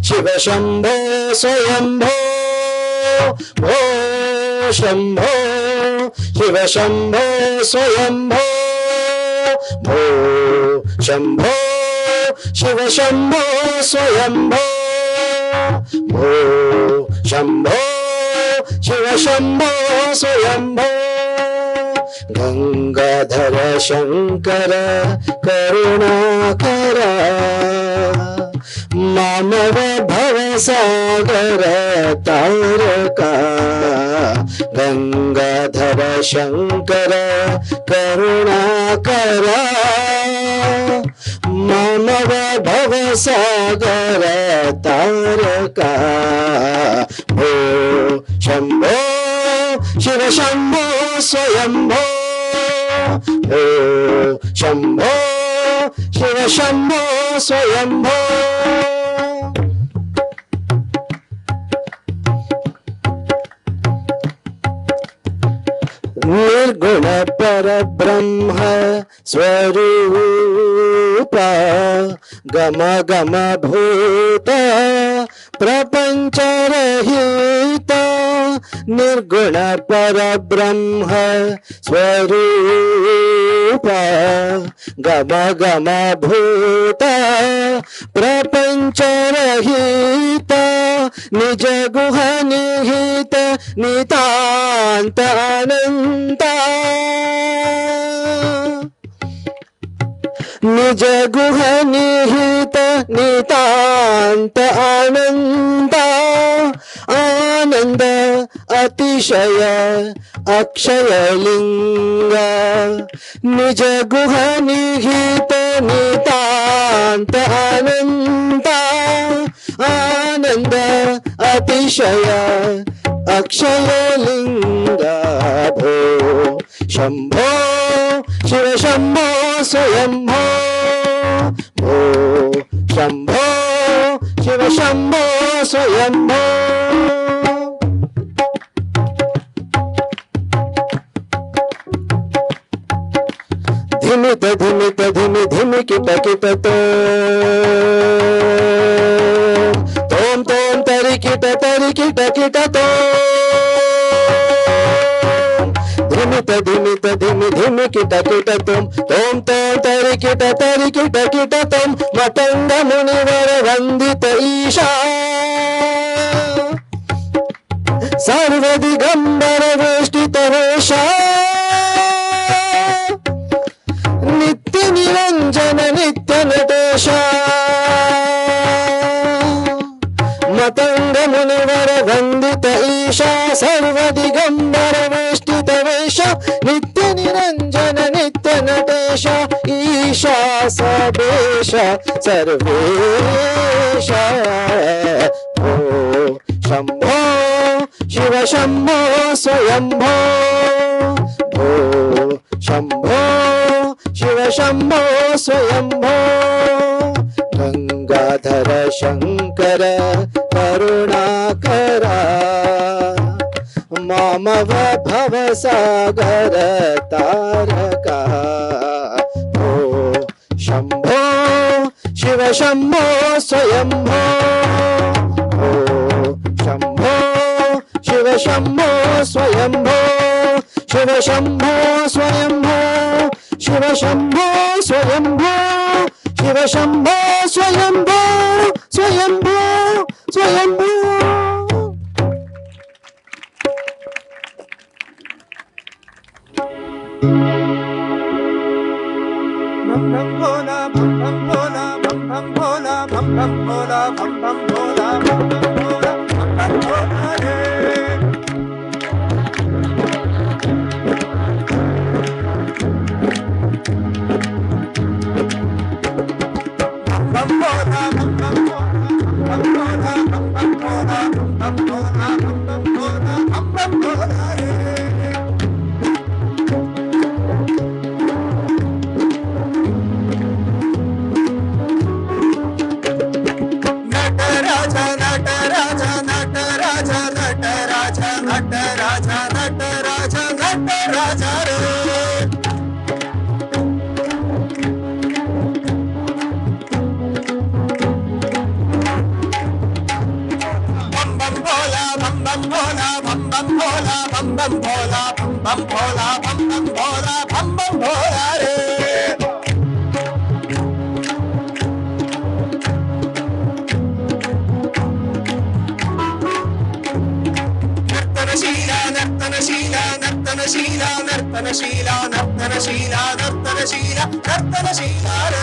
Shiva Shambho Swayambho Bho Shambho Shiva Shambho Swayambho Bho Shambho Shiva Shambho Swayambho Bho Shambho Shiva Shambho Swayambho Gangadhara Shankara Karunakara मानव भव सागर तारका गंगाधर शंकर करुणाकर मानव भव सागर तारका भो शंभो शिव शंभो स्वयंभो भो शंभो शिव शंभो स्वयंभो निर्गुण पर ब्रह्म स्वरूप गम गम भूत प्रपंच रहित निर्गुण पर ब्रह्म स्वरूप गम गम भूत प्रपंच रहित निज गुह निहित नितांत अनंत निज गुह निहित नितांत अनंत आनंद अतिशय अक्षयलिंग निज गुह निहित नितांत अनंत आनंद अतिशय अक्षयलिंग भो शंभो शिव शंभो स्वयंभो भो शंभो शिव शंभो स्वयंभो धिमित धिमित धिमि धिमि किट किट तोम तोम तरि किट किट तो धिमित धिमित धिमि धिमि किट तुम तोम तोम तरि किट तुम मतंग मुनिवर वंदित ईशा सर्व दिगंबर वेष्टित वेशा नित्य निरंजन नित्य नटेशा मतंग मुनिवर वंदित ईशा सर्व दिगंबर वेष्टित वेशा नित्य निरंजन नित्य नटेश ईशा सबेश सर्वेश भो शंभो शिव शंभो स्वयंभो भो शंभो शिव शंभो स्वयंभो गंगाधर शंकर करुणाकरा मामव भव सागर तारका भो शंभो शिव शंभो स्वयंभो भो Shambho Shiv Shambho Swayambho Shiv Shambho Swayambho Shiv Shambho Swayambho Shiv Shambho Swayambho Swayambho Swayambho bam bam bhola bam bam bhola bam bam bhola bam bam bhola bam bam bhola bam bam bhola bam bam bhola re bam bhola bam bam bhola bam bam bhola bam bam bhola bam bam bhola bam bam bhola re bam bhola bam bhola bam bam bhola bam bam bhola re nartanashila nartanashila nartanashila nartanashila nartanashila nartanashila nartanashila re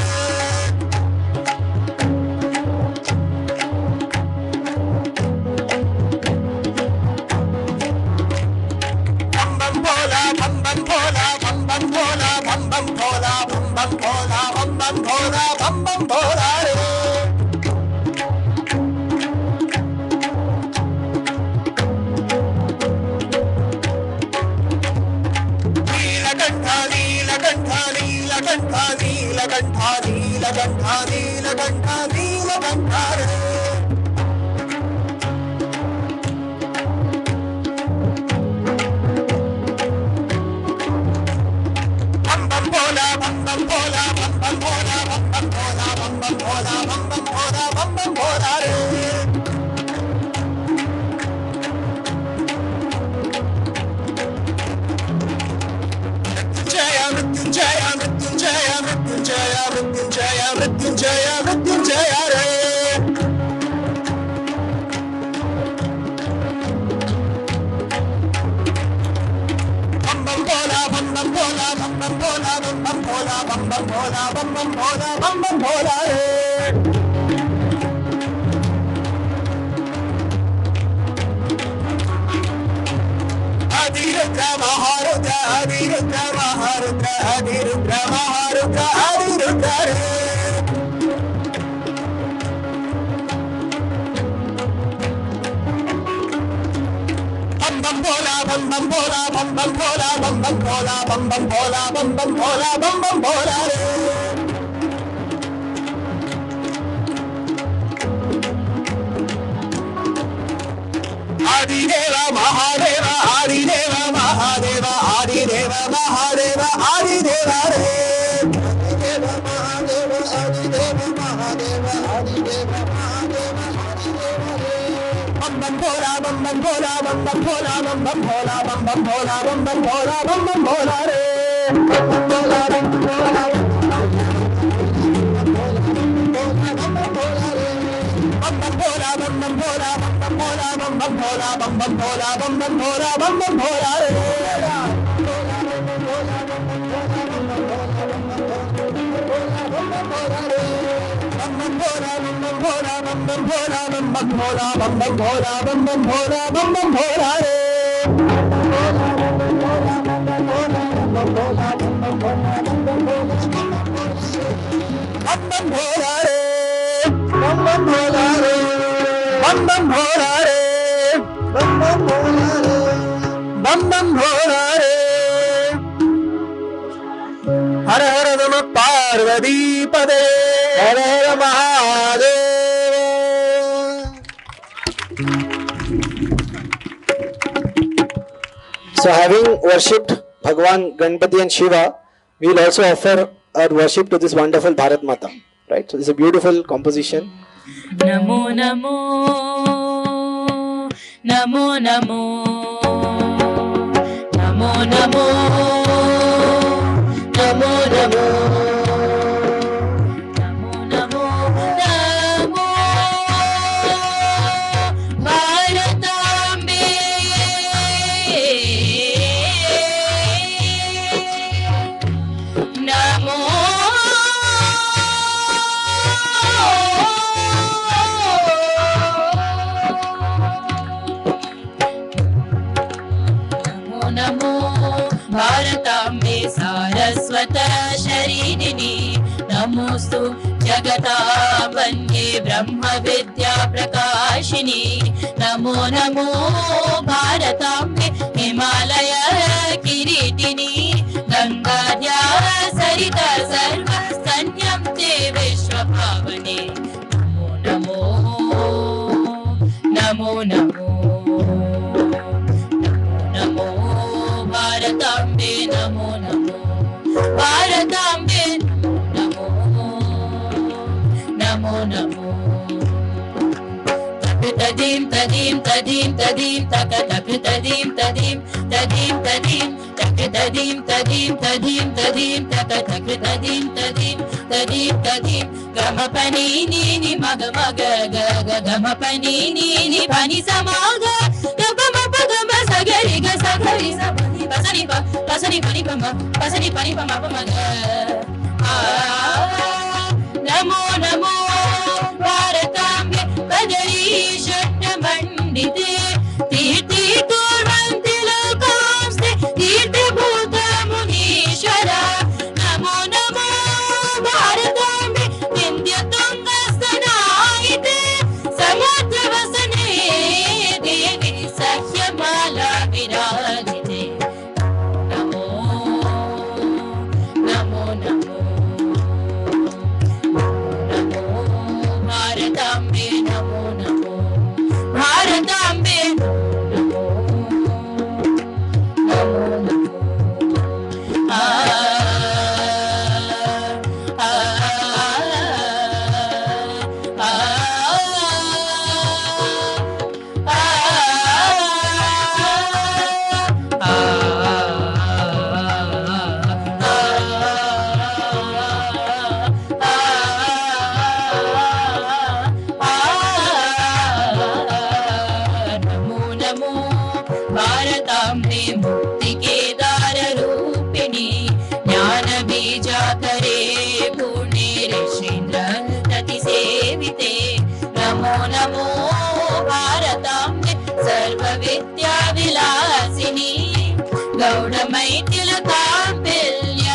Adiruddra Maharudra Adiruddra Maharudra Adiruddra Maharudra Adiruddra re. Bam bam bola bam bam bola bam bam bola bam bam bola bam bam bola bam bam bola bam bam bola re. Adideva Mahadeva Adideva Mahadeva Adideva Mahadeva Adideva re. Adideva Mahadeva Adideva Mahadeva Adideva Mahadeva Adideva re. Bam bam bola bam bam bola bam bam bola bam bam bola bam bam bola bam bam bola bam bam bola re. Bam bam bola bam bam bola bam bam bola bam bam bola bam bam bola bam bam bola bam bam bola bam bam bola bam bam bola re. Bam bam bola bam bam bola bam bam bola bam bam bola bam bam bola bam bam bola bam bam bola re. Bam bam bola re. Bam bam bola re. Bam bam bola re. Bam bam bola re. Bam bam bola re. Har har Namah Parvati Pade. Har har Mahadeva. So having worshipped Bhagwan Ganpati and Shiva, we will also offer our worship to this wonderful Bharat Mata. Right? So it's a beautiful composition. Namo Namo Namo Namo Namo Namo Namo Namo Namo Namo Namo Bharatambe Namo Namo Bharatambe Saraswata Sharinini Namostu Jagatabanye Brahma Vidya Prakashini Namo Namo Bharatambe Himalaya Kiritini Gangadhya Sarita Sarva Sanyam Te Vishwabhavane Namo Namo Namo Namo Namo Bharatambe Namo Namo Bharatambe Namo Namo Namo Tadim tadim tadim tadim taka tadim tadim tadim tadim taka tadim tadim tadim tadim taka tadim tadim tadim tadim gama pani ni ni maga maga ga ga gama pani ni ni pani samaga gama gama sagari ga sagari sa pani pasani pani pama pasani pani pama pama ga namo namo bharatambe badari shatna mandite tirti kurvanti lokamste tirti bhuta munishwara namo namo bharatambe vindya tunga stanaite samudra vasane devi sahyamala virajite namo namo namo namo Bharatambe namo namo Bharatambe namo namo namo Namo Namo भारताम्बे मुक्ति केदार रूपिणी ज्ञान बीजाकरे पूर्णे ऋषीन्द्र रति सेविते नमो नमो भारताम्बे सर्व विद्या विलासिनी प्रौढमैथिलकाम्बिल्य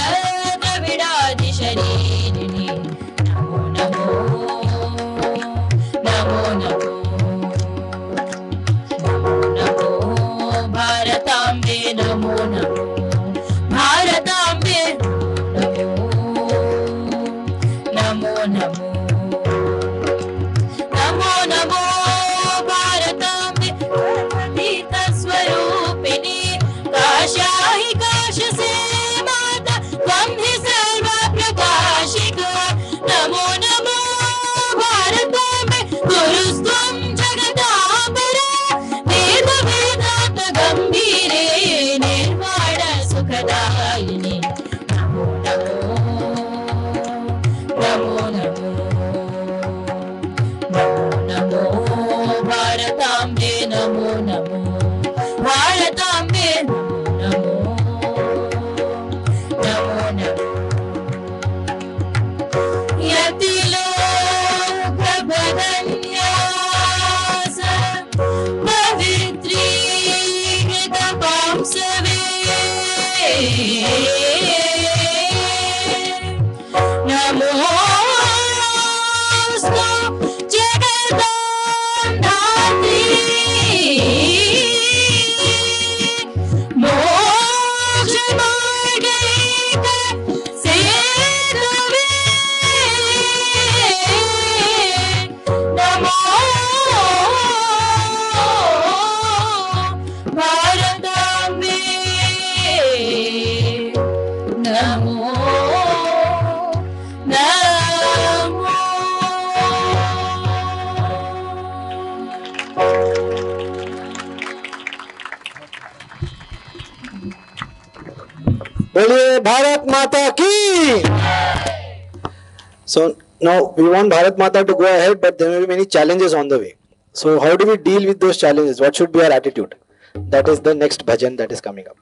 द्रविडादिशरीरिणि नमो नमो नमो नमो नमो भारताम्बे नमो नमो भारताम्बे नमो नमो नमो नमो भारताम्बे स्वरूपिणी काशाहि काशसे माता त्वं हि सर्वप्रकाशिका नमो नमो भारताम्बे गुरुस्त्वं जगदाम्बरे वेद वेदान्त गम्भीरे निर्वाण सुखदायिनि नमो नमो नमो नमो नमो नमो भारताम्बे नमो नमो भारताम्बे नमो नमो नमो यतिलोकभदन्यास पवित्रीकृतपांसवे नमोऽस्तु जगदाम्धात्री मोक्षमार्गैक सेतवे नमो भारताम्बे नमो बोलिए भारत माता की. So now we want Bharat Mata to go ahead, but there may be many challenges on the way. So how do we deal with those challenges? What should be our attitude? That is the next bhajan that is coming up.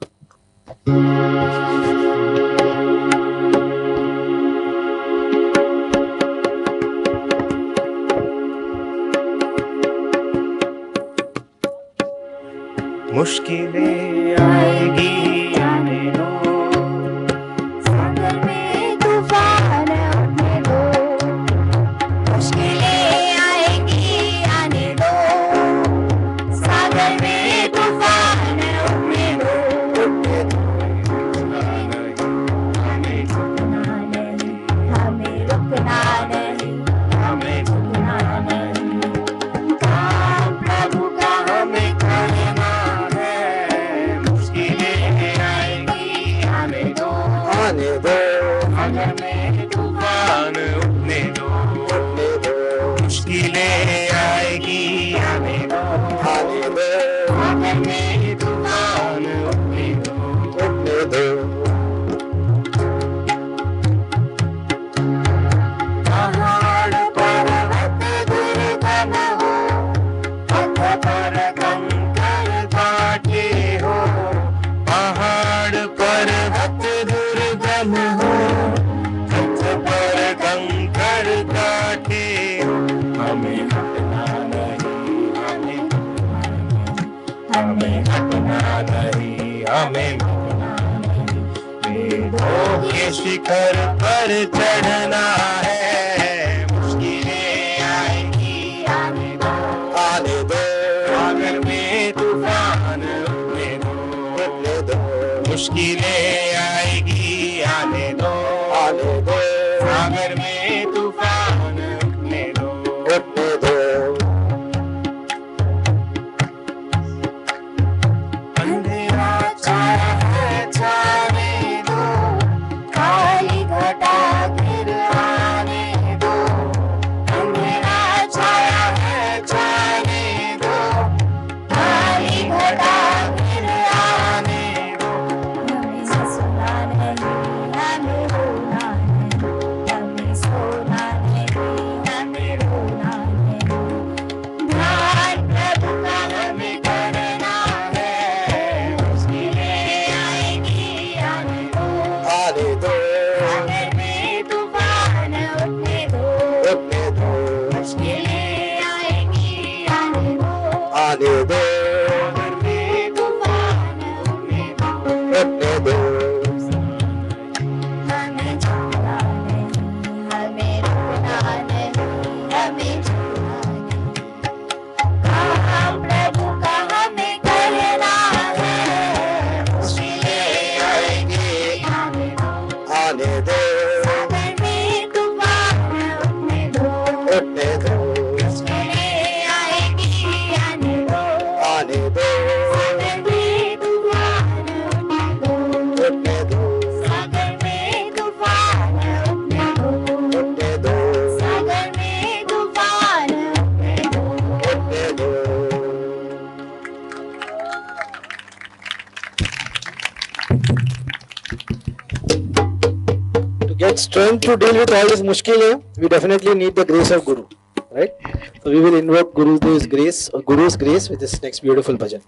मुश्किलें आएगी आने दो, सागर में तूफान उठने दो, मुश्किलें आएगी आने दो, सागर में तूफान उठने दो, हमें झुकना नहीं, हमें रुकना नहीं, हमें झुकना नहीं, काम प्रभु का हमें करना है, मुश्किलें आएगी आने दो, आने दो, सागर में तूफान उठने दो, मुश्किलें आएगी आने दो, आने दो, सागर में तूफान उठने दो, उठने दो. पहाड़ पर्वत दुर्गम हो, पथ पर कंकर काटे हो, पहाड़ पर्वत दुर्गम हो, पथ पर कंकर काटे हो, हमें हटना नहीं, हमें हटना नहीं, हमें हटना नहीं, वेदों के शिखर पर चढ़ना है, मुश्किलें आएगी आने दो, आने दो, सागर में तूफान उठने दो, मुश्किलें आएगी आने दो, सागर में तूफान उठने दो, उठने दो. अंधेरा छाया है छाने दो, काली घटा गिर आने दो, अंधेरा छाया है छाने दो, काली घटा गिर आने आने दो, हमें हंसना नहीं, हमें रोना नहीं, get strength to deal with all this mushkil hai, we definitely need the grace of Guru, right? So we will invoke Guru's grace with this next beautiful bhajan.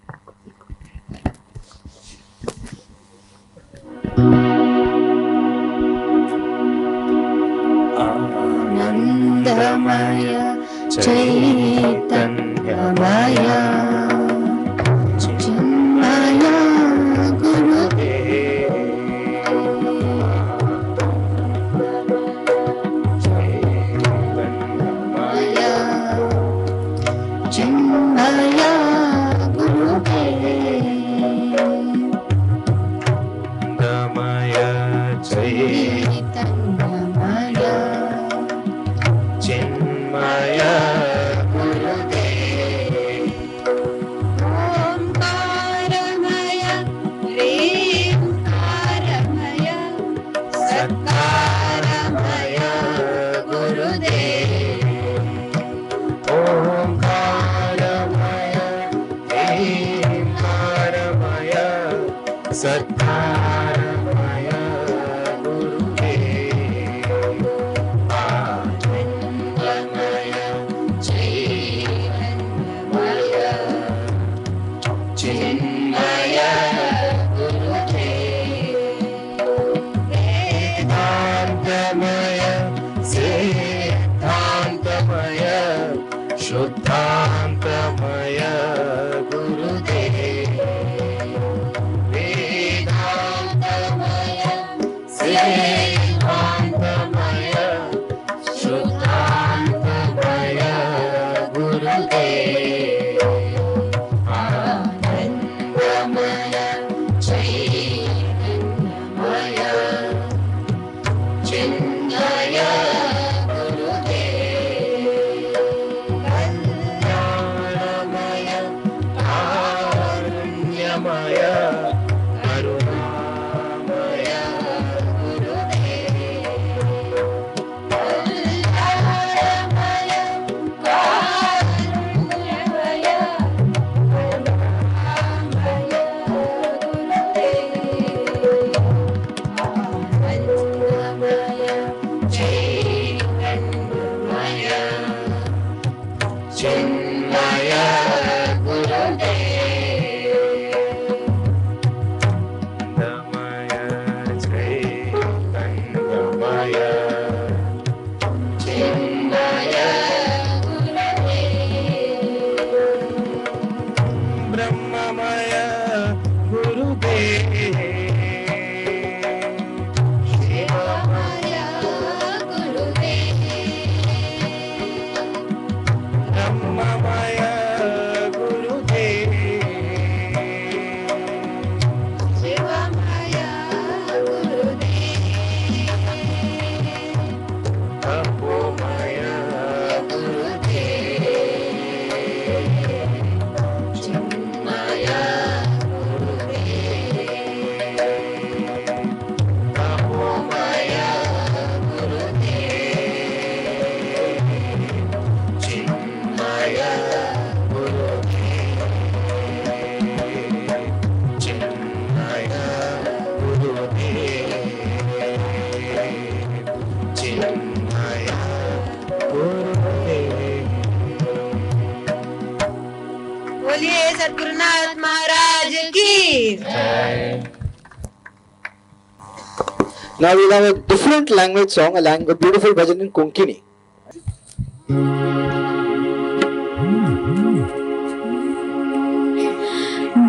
Nandamaya Chaitanyamaya Chinmaya Chinmaya Nandamaya Chaitanyamaya Chinmaya Omkaramaya Remkaramaya Sakaramaya Gurudev Omkaramaya Emkaramaya Satkaramaya Gurudev Nandamaya Chaitanyamaya Chinmaya Gurudev Vedantamaya Siddhantamaya Shuddhantamaya Gurudev Vedantamaya Siddhantamaya Shuddhantamaya Gurudev Anandamaya Chaitanyamaya Chinmaya Gurudev Kalyanamaya Karunyamaya Karunamaya Gurudev Kalyanamaya Karunyamaya Karunamaya Gurudev Anandamaya Chaitanyamaya Chinmaya Gurudev Nandamaya Chaitanyamaya Chinmaya Gurudev Brahmamaya Gurudev Shivamaya Gurudev Brahmamaya Gurudev Shivamaya Gurudev Tapomaya Gurudev Chinmaya Gurudev Tapomaya Gurudev Chinmaya Chinmaya Gurudev Chinmaya Gurudev बोलिए सद्गुरुनाथ महाराज की Now we'll have a different language song, a beautiful bhajan in Konkini.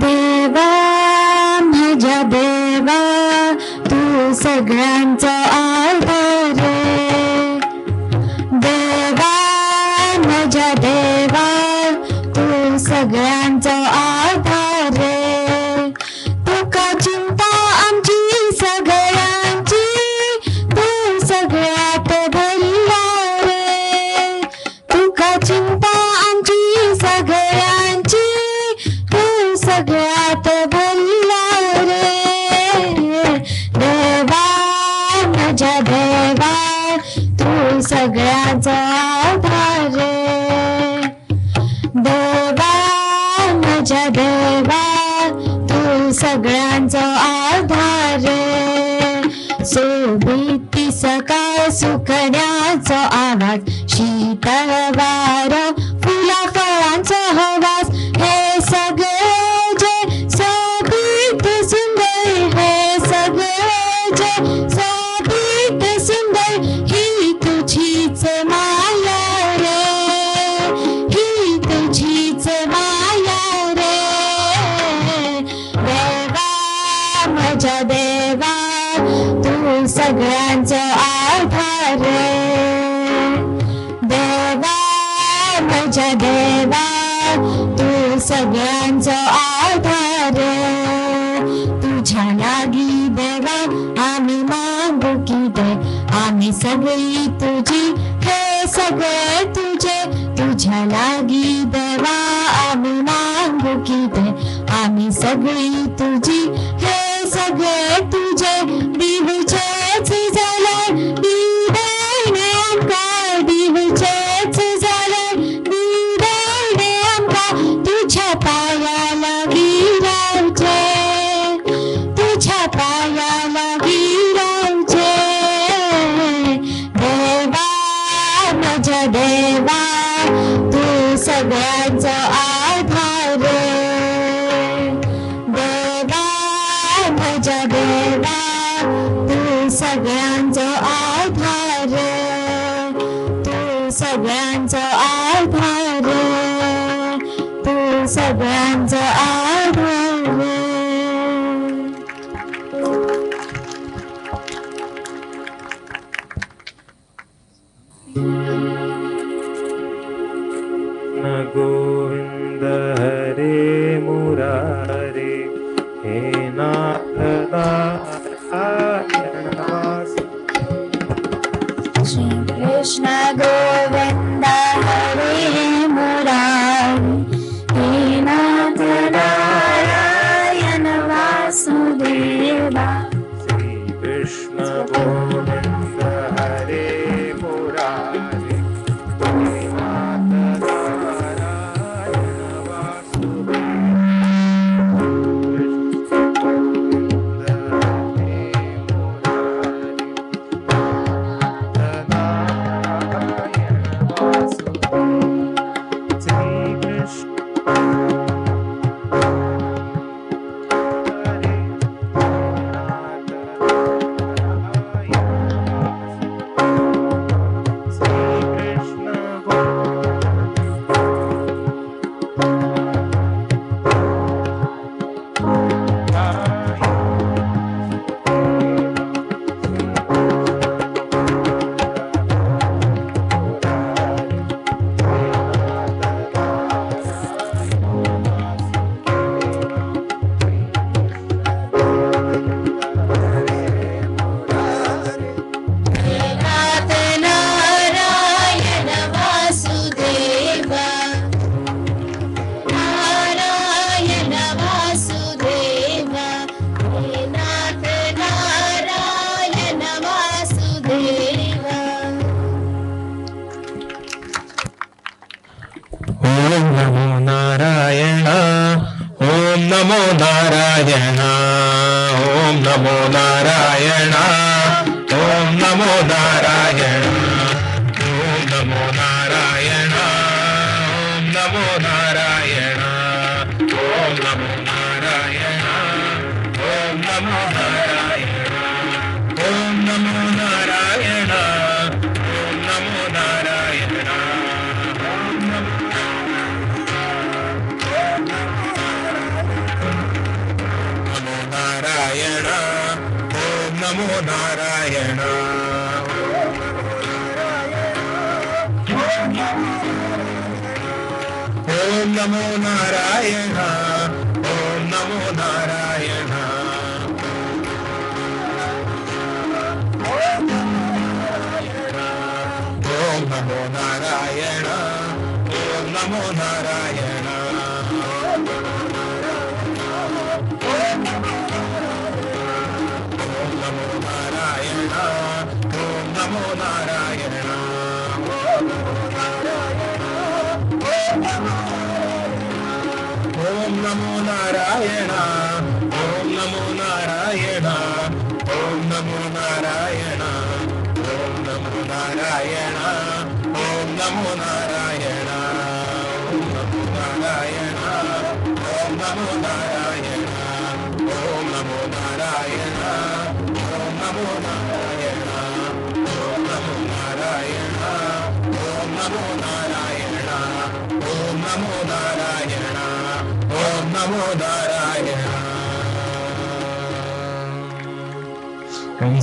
देवा माझ्या देवा तू सगळ्यांचा आधार देवा माझ्या देवा तू सगळ्यांचा आधार तुका चिंता आमची सगळ्यांची तू सगळ्यात भरला रे तुका चिंता आमची सगळ्यांची तू सगळ्यात भरला रे देवा माझ्या देवा तू सगळ्याचा आधार देवा माझ्या देवा तू सगळ्यांचा आधार सोबती सकाळ सुकण्याचा आवाज, शीतळ वारा, फुला फळांचा हवास, हे सगळे जे सोबीत सुंदर, हे सगळे जे सोबीत सुंदर, ही तुझीच माया रे, ही तुझीच माया रे. देवा माझ्या देवा, तू सगळ्यांचा आधार रे. देवा माझ्या देवा, तू सगळ्यांचा आधार रे. तुझ्या लागी देवा आम्ही मागू की दे, आम्ही सगळी तुझी, हे सगळे तुझे. तुझ्या लागी देवा आम्ही मागू की दे, आम्ही सगळी तुझी, हे सगळे तुझे. दिवचेच झाले दिवेने आमका, दिवचेच झाले दिवेने आमका, तुझ्या पायाला गिरावचे, तुझ्या पायाला गिरावचे. देवा माझ्या देवा, तू सगळ्यांचा आधार रे. देवा माझ्या देवा, तू सगळ्यांचा आधार रे, तू सगळ्यांचा आधार रे, तू सगळ्यांचा आधार रे. न गोविंद हरे मुरारे, हे नाथ नारायण वासुदेव. श्री कृष्ण गोविंद हरे मुरारी, हे नाथ नारायण वासुदेवा. श्री कृष्ण गोविंद हरे मुरारे, हे नाथ नारायण वासुदेव. नमो नारायण, ओम नमो नारायण, ओम नमो नारायण, ओम नमो नारायण, ओम नमो नारायण, ओम नमो नारायण, ओम नमो नारायण, ओम नमो नारायण, ओम नमो नारायण, ओम नमो नारायण, ओम नमो नारायण, ओम नमो नारायण, ओम नमो नारायण, ओम नमो नारायण, ओम नमो नारायण, ओम नमो नारायण, ओम नमो नारायण, ओम नमो नारायण, ओम नमो नारायण, ओम नमो नारायण, नमो नारायण ओम नमो नारायण ओम नमो नारायण ओम नमो नारायण ओम नमो नारायण ओम नमो नारायण ओम नमो नारायण ओम नमो नारायण ओम नमो नारायण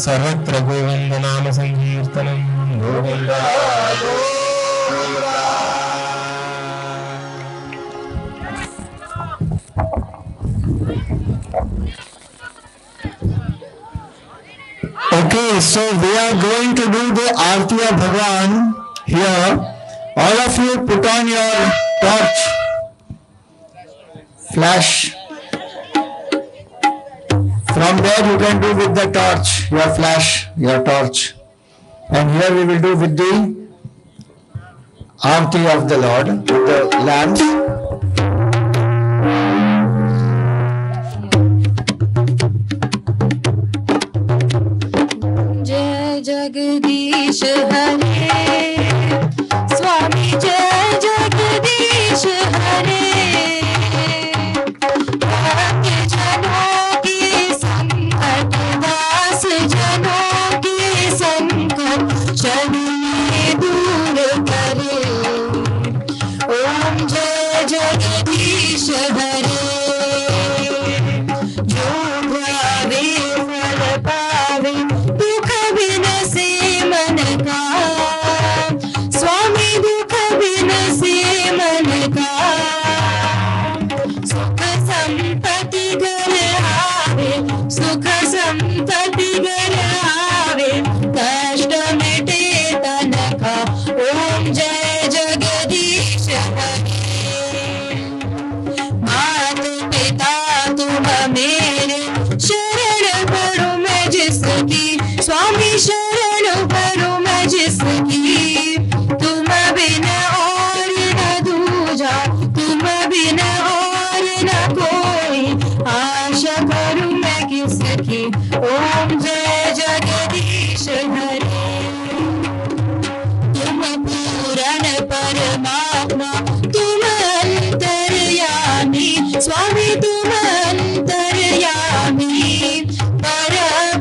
सर्वत्र गोविंद नाम संकीर्तनम Govind Okay, so we are going to do the Aarti of Bhagwan here. All of you put on your torch, flash. From there you can do with the torch, your flash, your torch. And here we will do with the Aarti of the Lord, with the lamps. जय जगदीश हरे स्वामी जय जगदीश हरे भक्त जनों की संकट दास जनों की संकट चलिए दूर करे ओम जय जगदीश हरे जो भावे फल पावे दुख बिन से मन का स्वामी दुख बिन से मन का सुख संपत्ति घर आवे सुख संपत्ति घर आवे कष्ट मिटे तन का ओम जय जगदीश हरे मात पिता तुम मेरे शरण करो मैं जिसकी स्वामी शरण करो मैं जिसकी तुम बिन और न दूजा तुम बिन और न कोई आशा करूं मैं किसकी ओम जय जगदीश हरे तुम पूर्ण परमात्मा तुम अंतर्यामी स्वामी तुम अंतर्यामी पर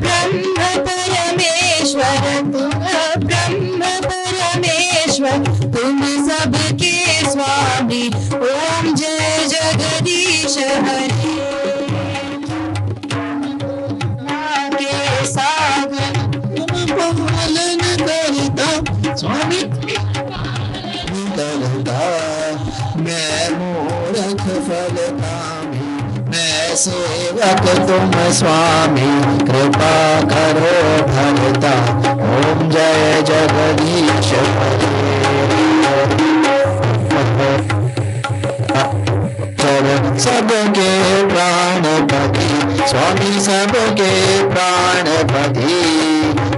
ब्रह्म परमेश्वर तुम ब्रह्म परमेश्वर तुम सबके स्वामी ओम जय जगदीश हरे के सागर तुम पालन करता स्वामी करता मैं मूर्ख फल कामी मैं सेवक तुम स्वामी कृपा करो भरता ओम जय जगदीश हरे सबके प्राणपति स्वामी सबके प्राणपति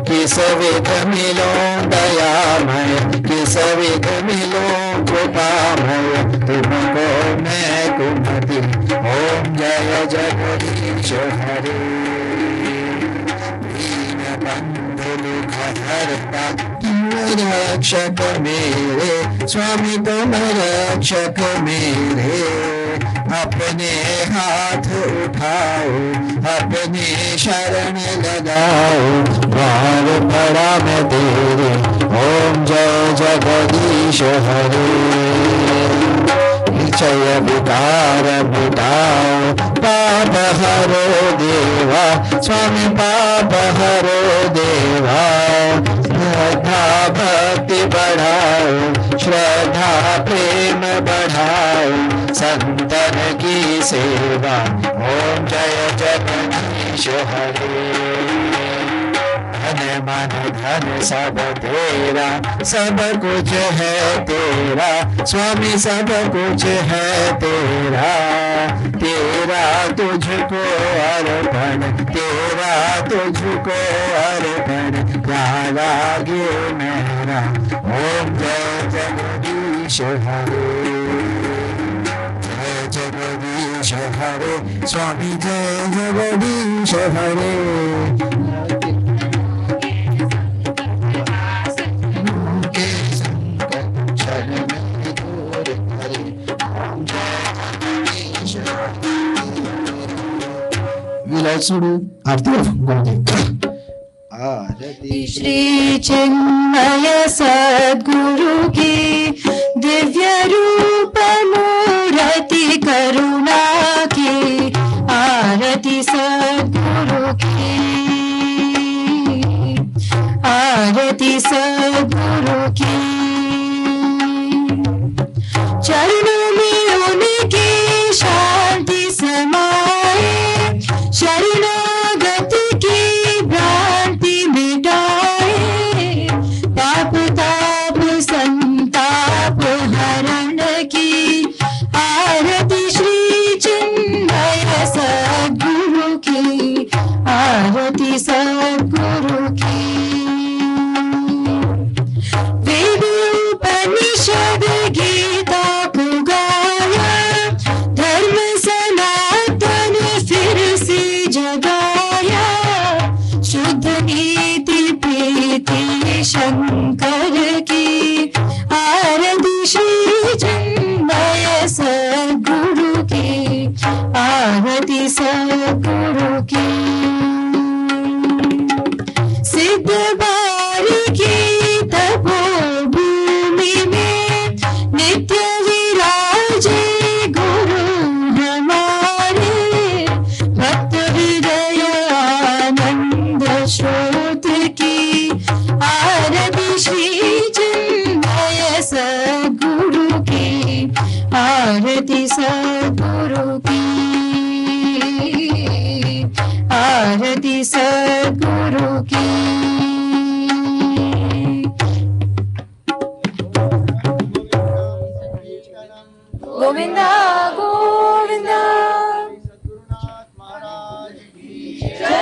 किस विध मिलो दयामय किस विध मिलो कृपामय तुमको मैं कुमति ओम जय जगदीश हरे दीन बंधु दुख हरता तुम रक्षक मेरे स्वामी तुम रक्षक मेरे अपने हाथ उठाओ अपने शरण लगाओ द्वार पड़ा मैं तेरे ओम जय जगदीश हरे निश्चय विकार मिटाओ पाप हरो देवा स्वामी पाप हरो देवा श्रद्धा भक्ति बढ़ाओ श्रद्धा प्रेम बढ़ाओ संतन की सेवा ओम जय जगदीश हरे धन मन धन सब तेरा सब कुछ है तेरा स्वामी सब कुछ है तेरा तेरा तुझको अर्पण तेरा तुझको अर्पण क्या लागे मेरा ओम जय जगदीश हरे जय जगदीश हरे स्वामी जय जगदीश हरे we'll also do Aarti of Gurudev. Arati Shri चिन्मय सद्गुरु की दिव्य रूप मूर्ति करुणा की आरती सद्गुरु की आरती सद्गुरु की चरणों में उनकी शांति समाए शरणागत की भ्रांति मिटाए ताप ताप संताप हरण की आरती श्री चिन्मय सद्गुरु की आरती सद्गुरु की वेद उपनिषद गीता को गाया धर्म सनातन फिर से जगाया शुद्ध नीति प्रीति शंकर की आरती श्री चिन्मय सद्गुरु की आरती सद्गुरु की सिद्ध बारिकी तपोभूमि में नित्य विराजे गुरु हमारे भक्त हृदय आनंद स्रोत की आरती श्री चिन्मय सद्गुरु की आरती सद्गुरु की आरती सद्गुरु की गोविंदा गोविंदा जय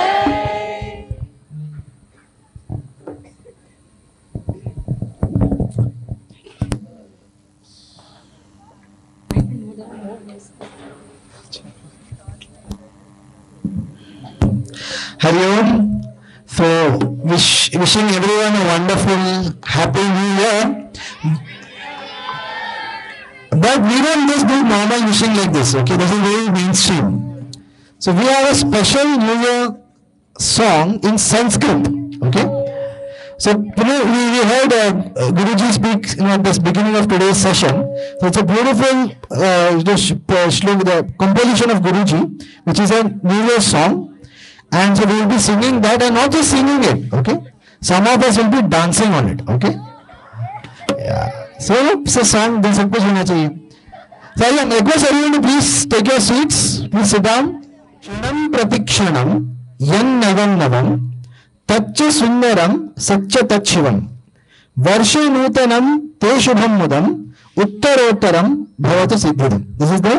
Hari Om. So, wishing everyone a wonderful, happy New Year. But we don't just do normal wishing like this, okay? This is very mainstream. So, we have a special New Year song in Sanskrit, okay? So, we heard Guruji speak at this beginning of today's session. So, it's a beautiful the composition of Guruji, which is a New Year song. And so we will be singing that, and not just singing it, okay? Some of us will be dancing on it, okay? Yeah. So it's a song, then सब कुछ होना चाहिए. So I request everyone to please take your seats. Please sit down. क्षणं प्रतिक्षणं यन्नवं नवं तच्च सुन्दरं सच्च तच्छिवं वर्षे नूतनं ते शुभं मुदं उत्तरोत्तरं भवतु सिद्धिदम्. This is the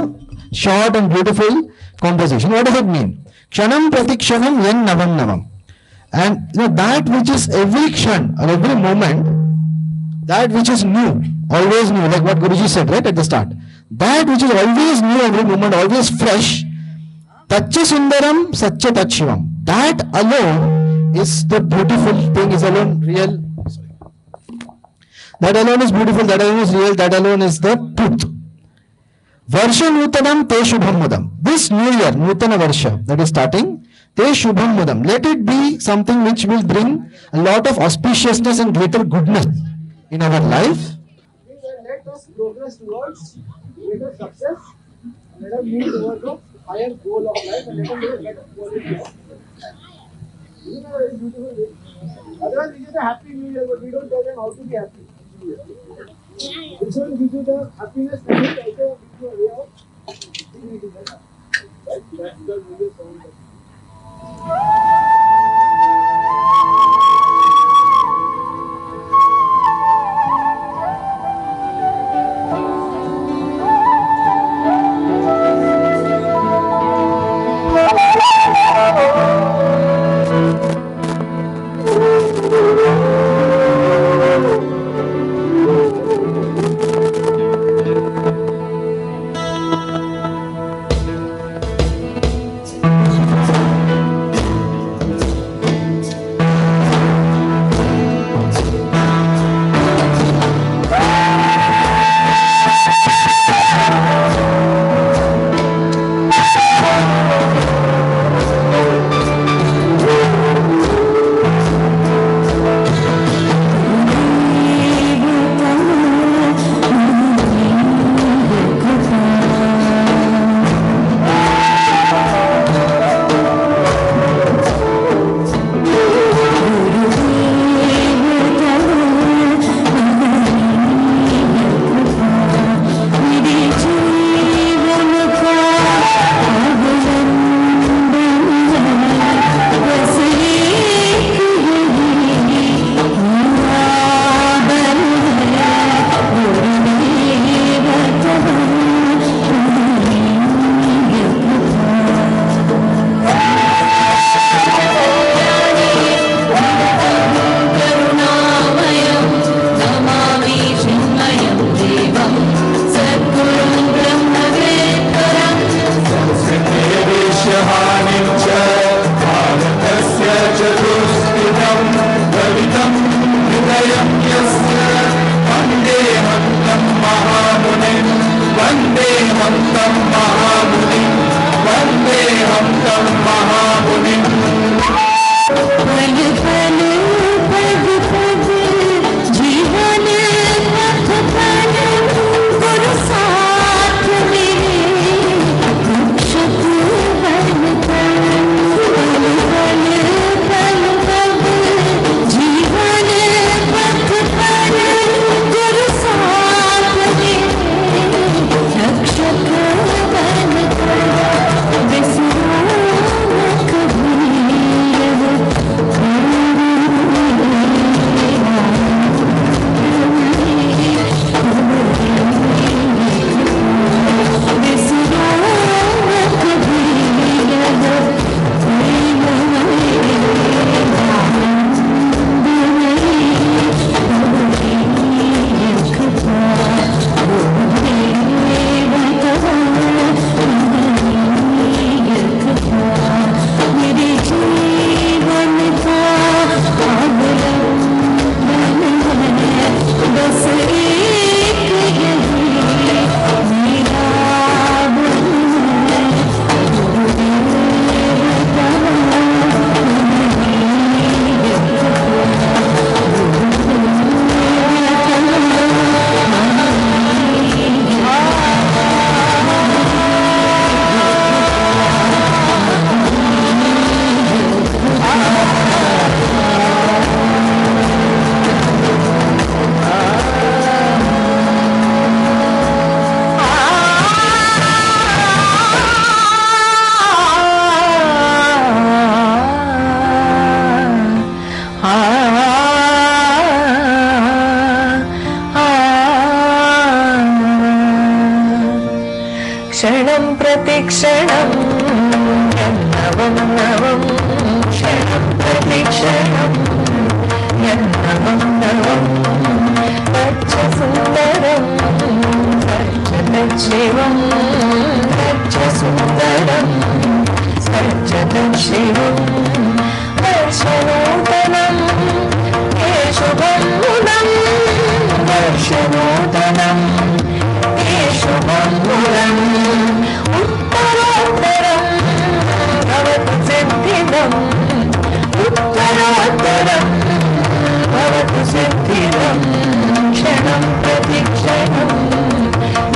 short and beautiful composition. What does it mean? Kshanam pratikshanam yan navam navam. And that which is every kshan or every moment, that which is new, always new, like what Guruji said right at the start. That which is always new, every moment, always fresh, tacha sundaram satcha tachivam. That alone is the beautiful thing, is alone real. That alone is beautiful, that alone is real, that alone is the truth. Varsha Nutanam Te Shubham Mudam. This new year, Nutana Varsha, that is starting, Te Shubham Mudam. Let it be something which will bring a lot of auspiciousness and greater goodness in our life. Let us progress towards greater success. Let us move towards a higher goal of life and let us live a better quality of life. This is a very beautiful way. Otherwise, we just a happy new year, but we don't tell them how to be happy. This one gives you the happiness and it also gives you a way of making it better. Right? That's the New Year song. हम तं महामुनिं वन्दे हम तं महामुनिं पल पल पद पद जीवन पथ पल गुरु साथ मेरे रक्षक बन पल पल पल पद जीवन पथ पल गुरु साथ मेरे रक्षक बन पल बिसरा न कभी मेरे जीवन का बस एक यही मेरा क्षणं प्रतिक्षणं नवं नवं क्षणं प्रतिक्षणं नवं नवं तच्च सुन्दरं तच्च तच्छिवं तच्च सुन्दरं तच्च तच्छिवं दर्शनोदनं हे शुभं मुदं दर्शनोदनं हे शुभं मुदम् उत्तरोत्तरं भवतु सिद्धिदम् उत्तरोत्तरं भवतु सिद्धिदम् क्षणं प्रतिक्षणं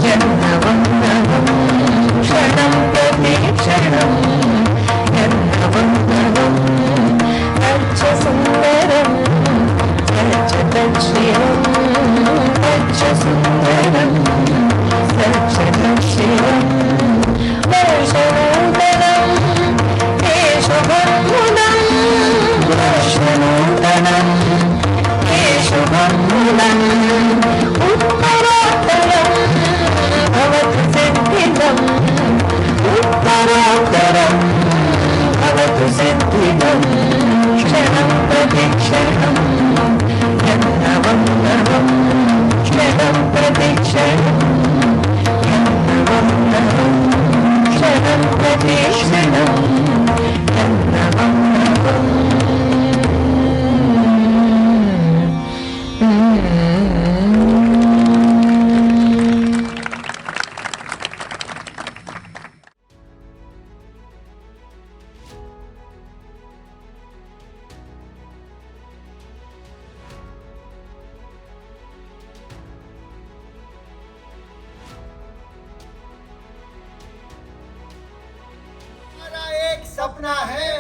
जन्मं नवं क्षणं प्रतिक्षणं जन्मं नवं तच्च सुन्दरं तच्च तच्छिवं तच्च सुन्दरं तच्च तच्छिवं दर्शनोदनं हे शुभं मुदं दर्शनोदनं हे शुभं मुदम् उत्तरोत्तरं भवतु सिद्धिदम् उत्तरोत्तरं भवतु सिद्धिदम् क्षणं प्रतिक्षणं नवं नवं क्षणं प्रतिक्षणं नवं नवं क्षणं प्रतिक्षणं नवं नवम् हमारा एक सपना है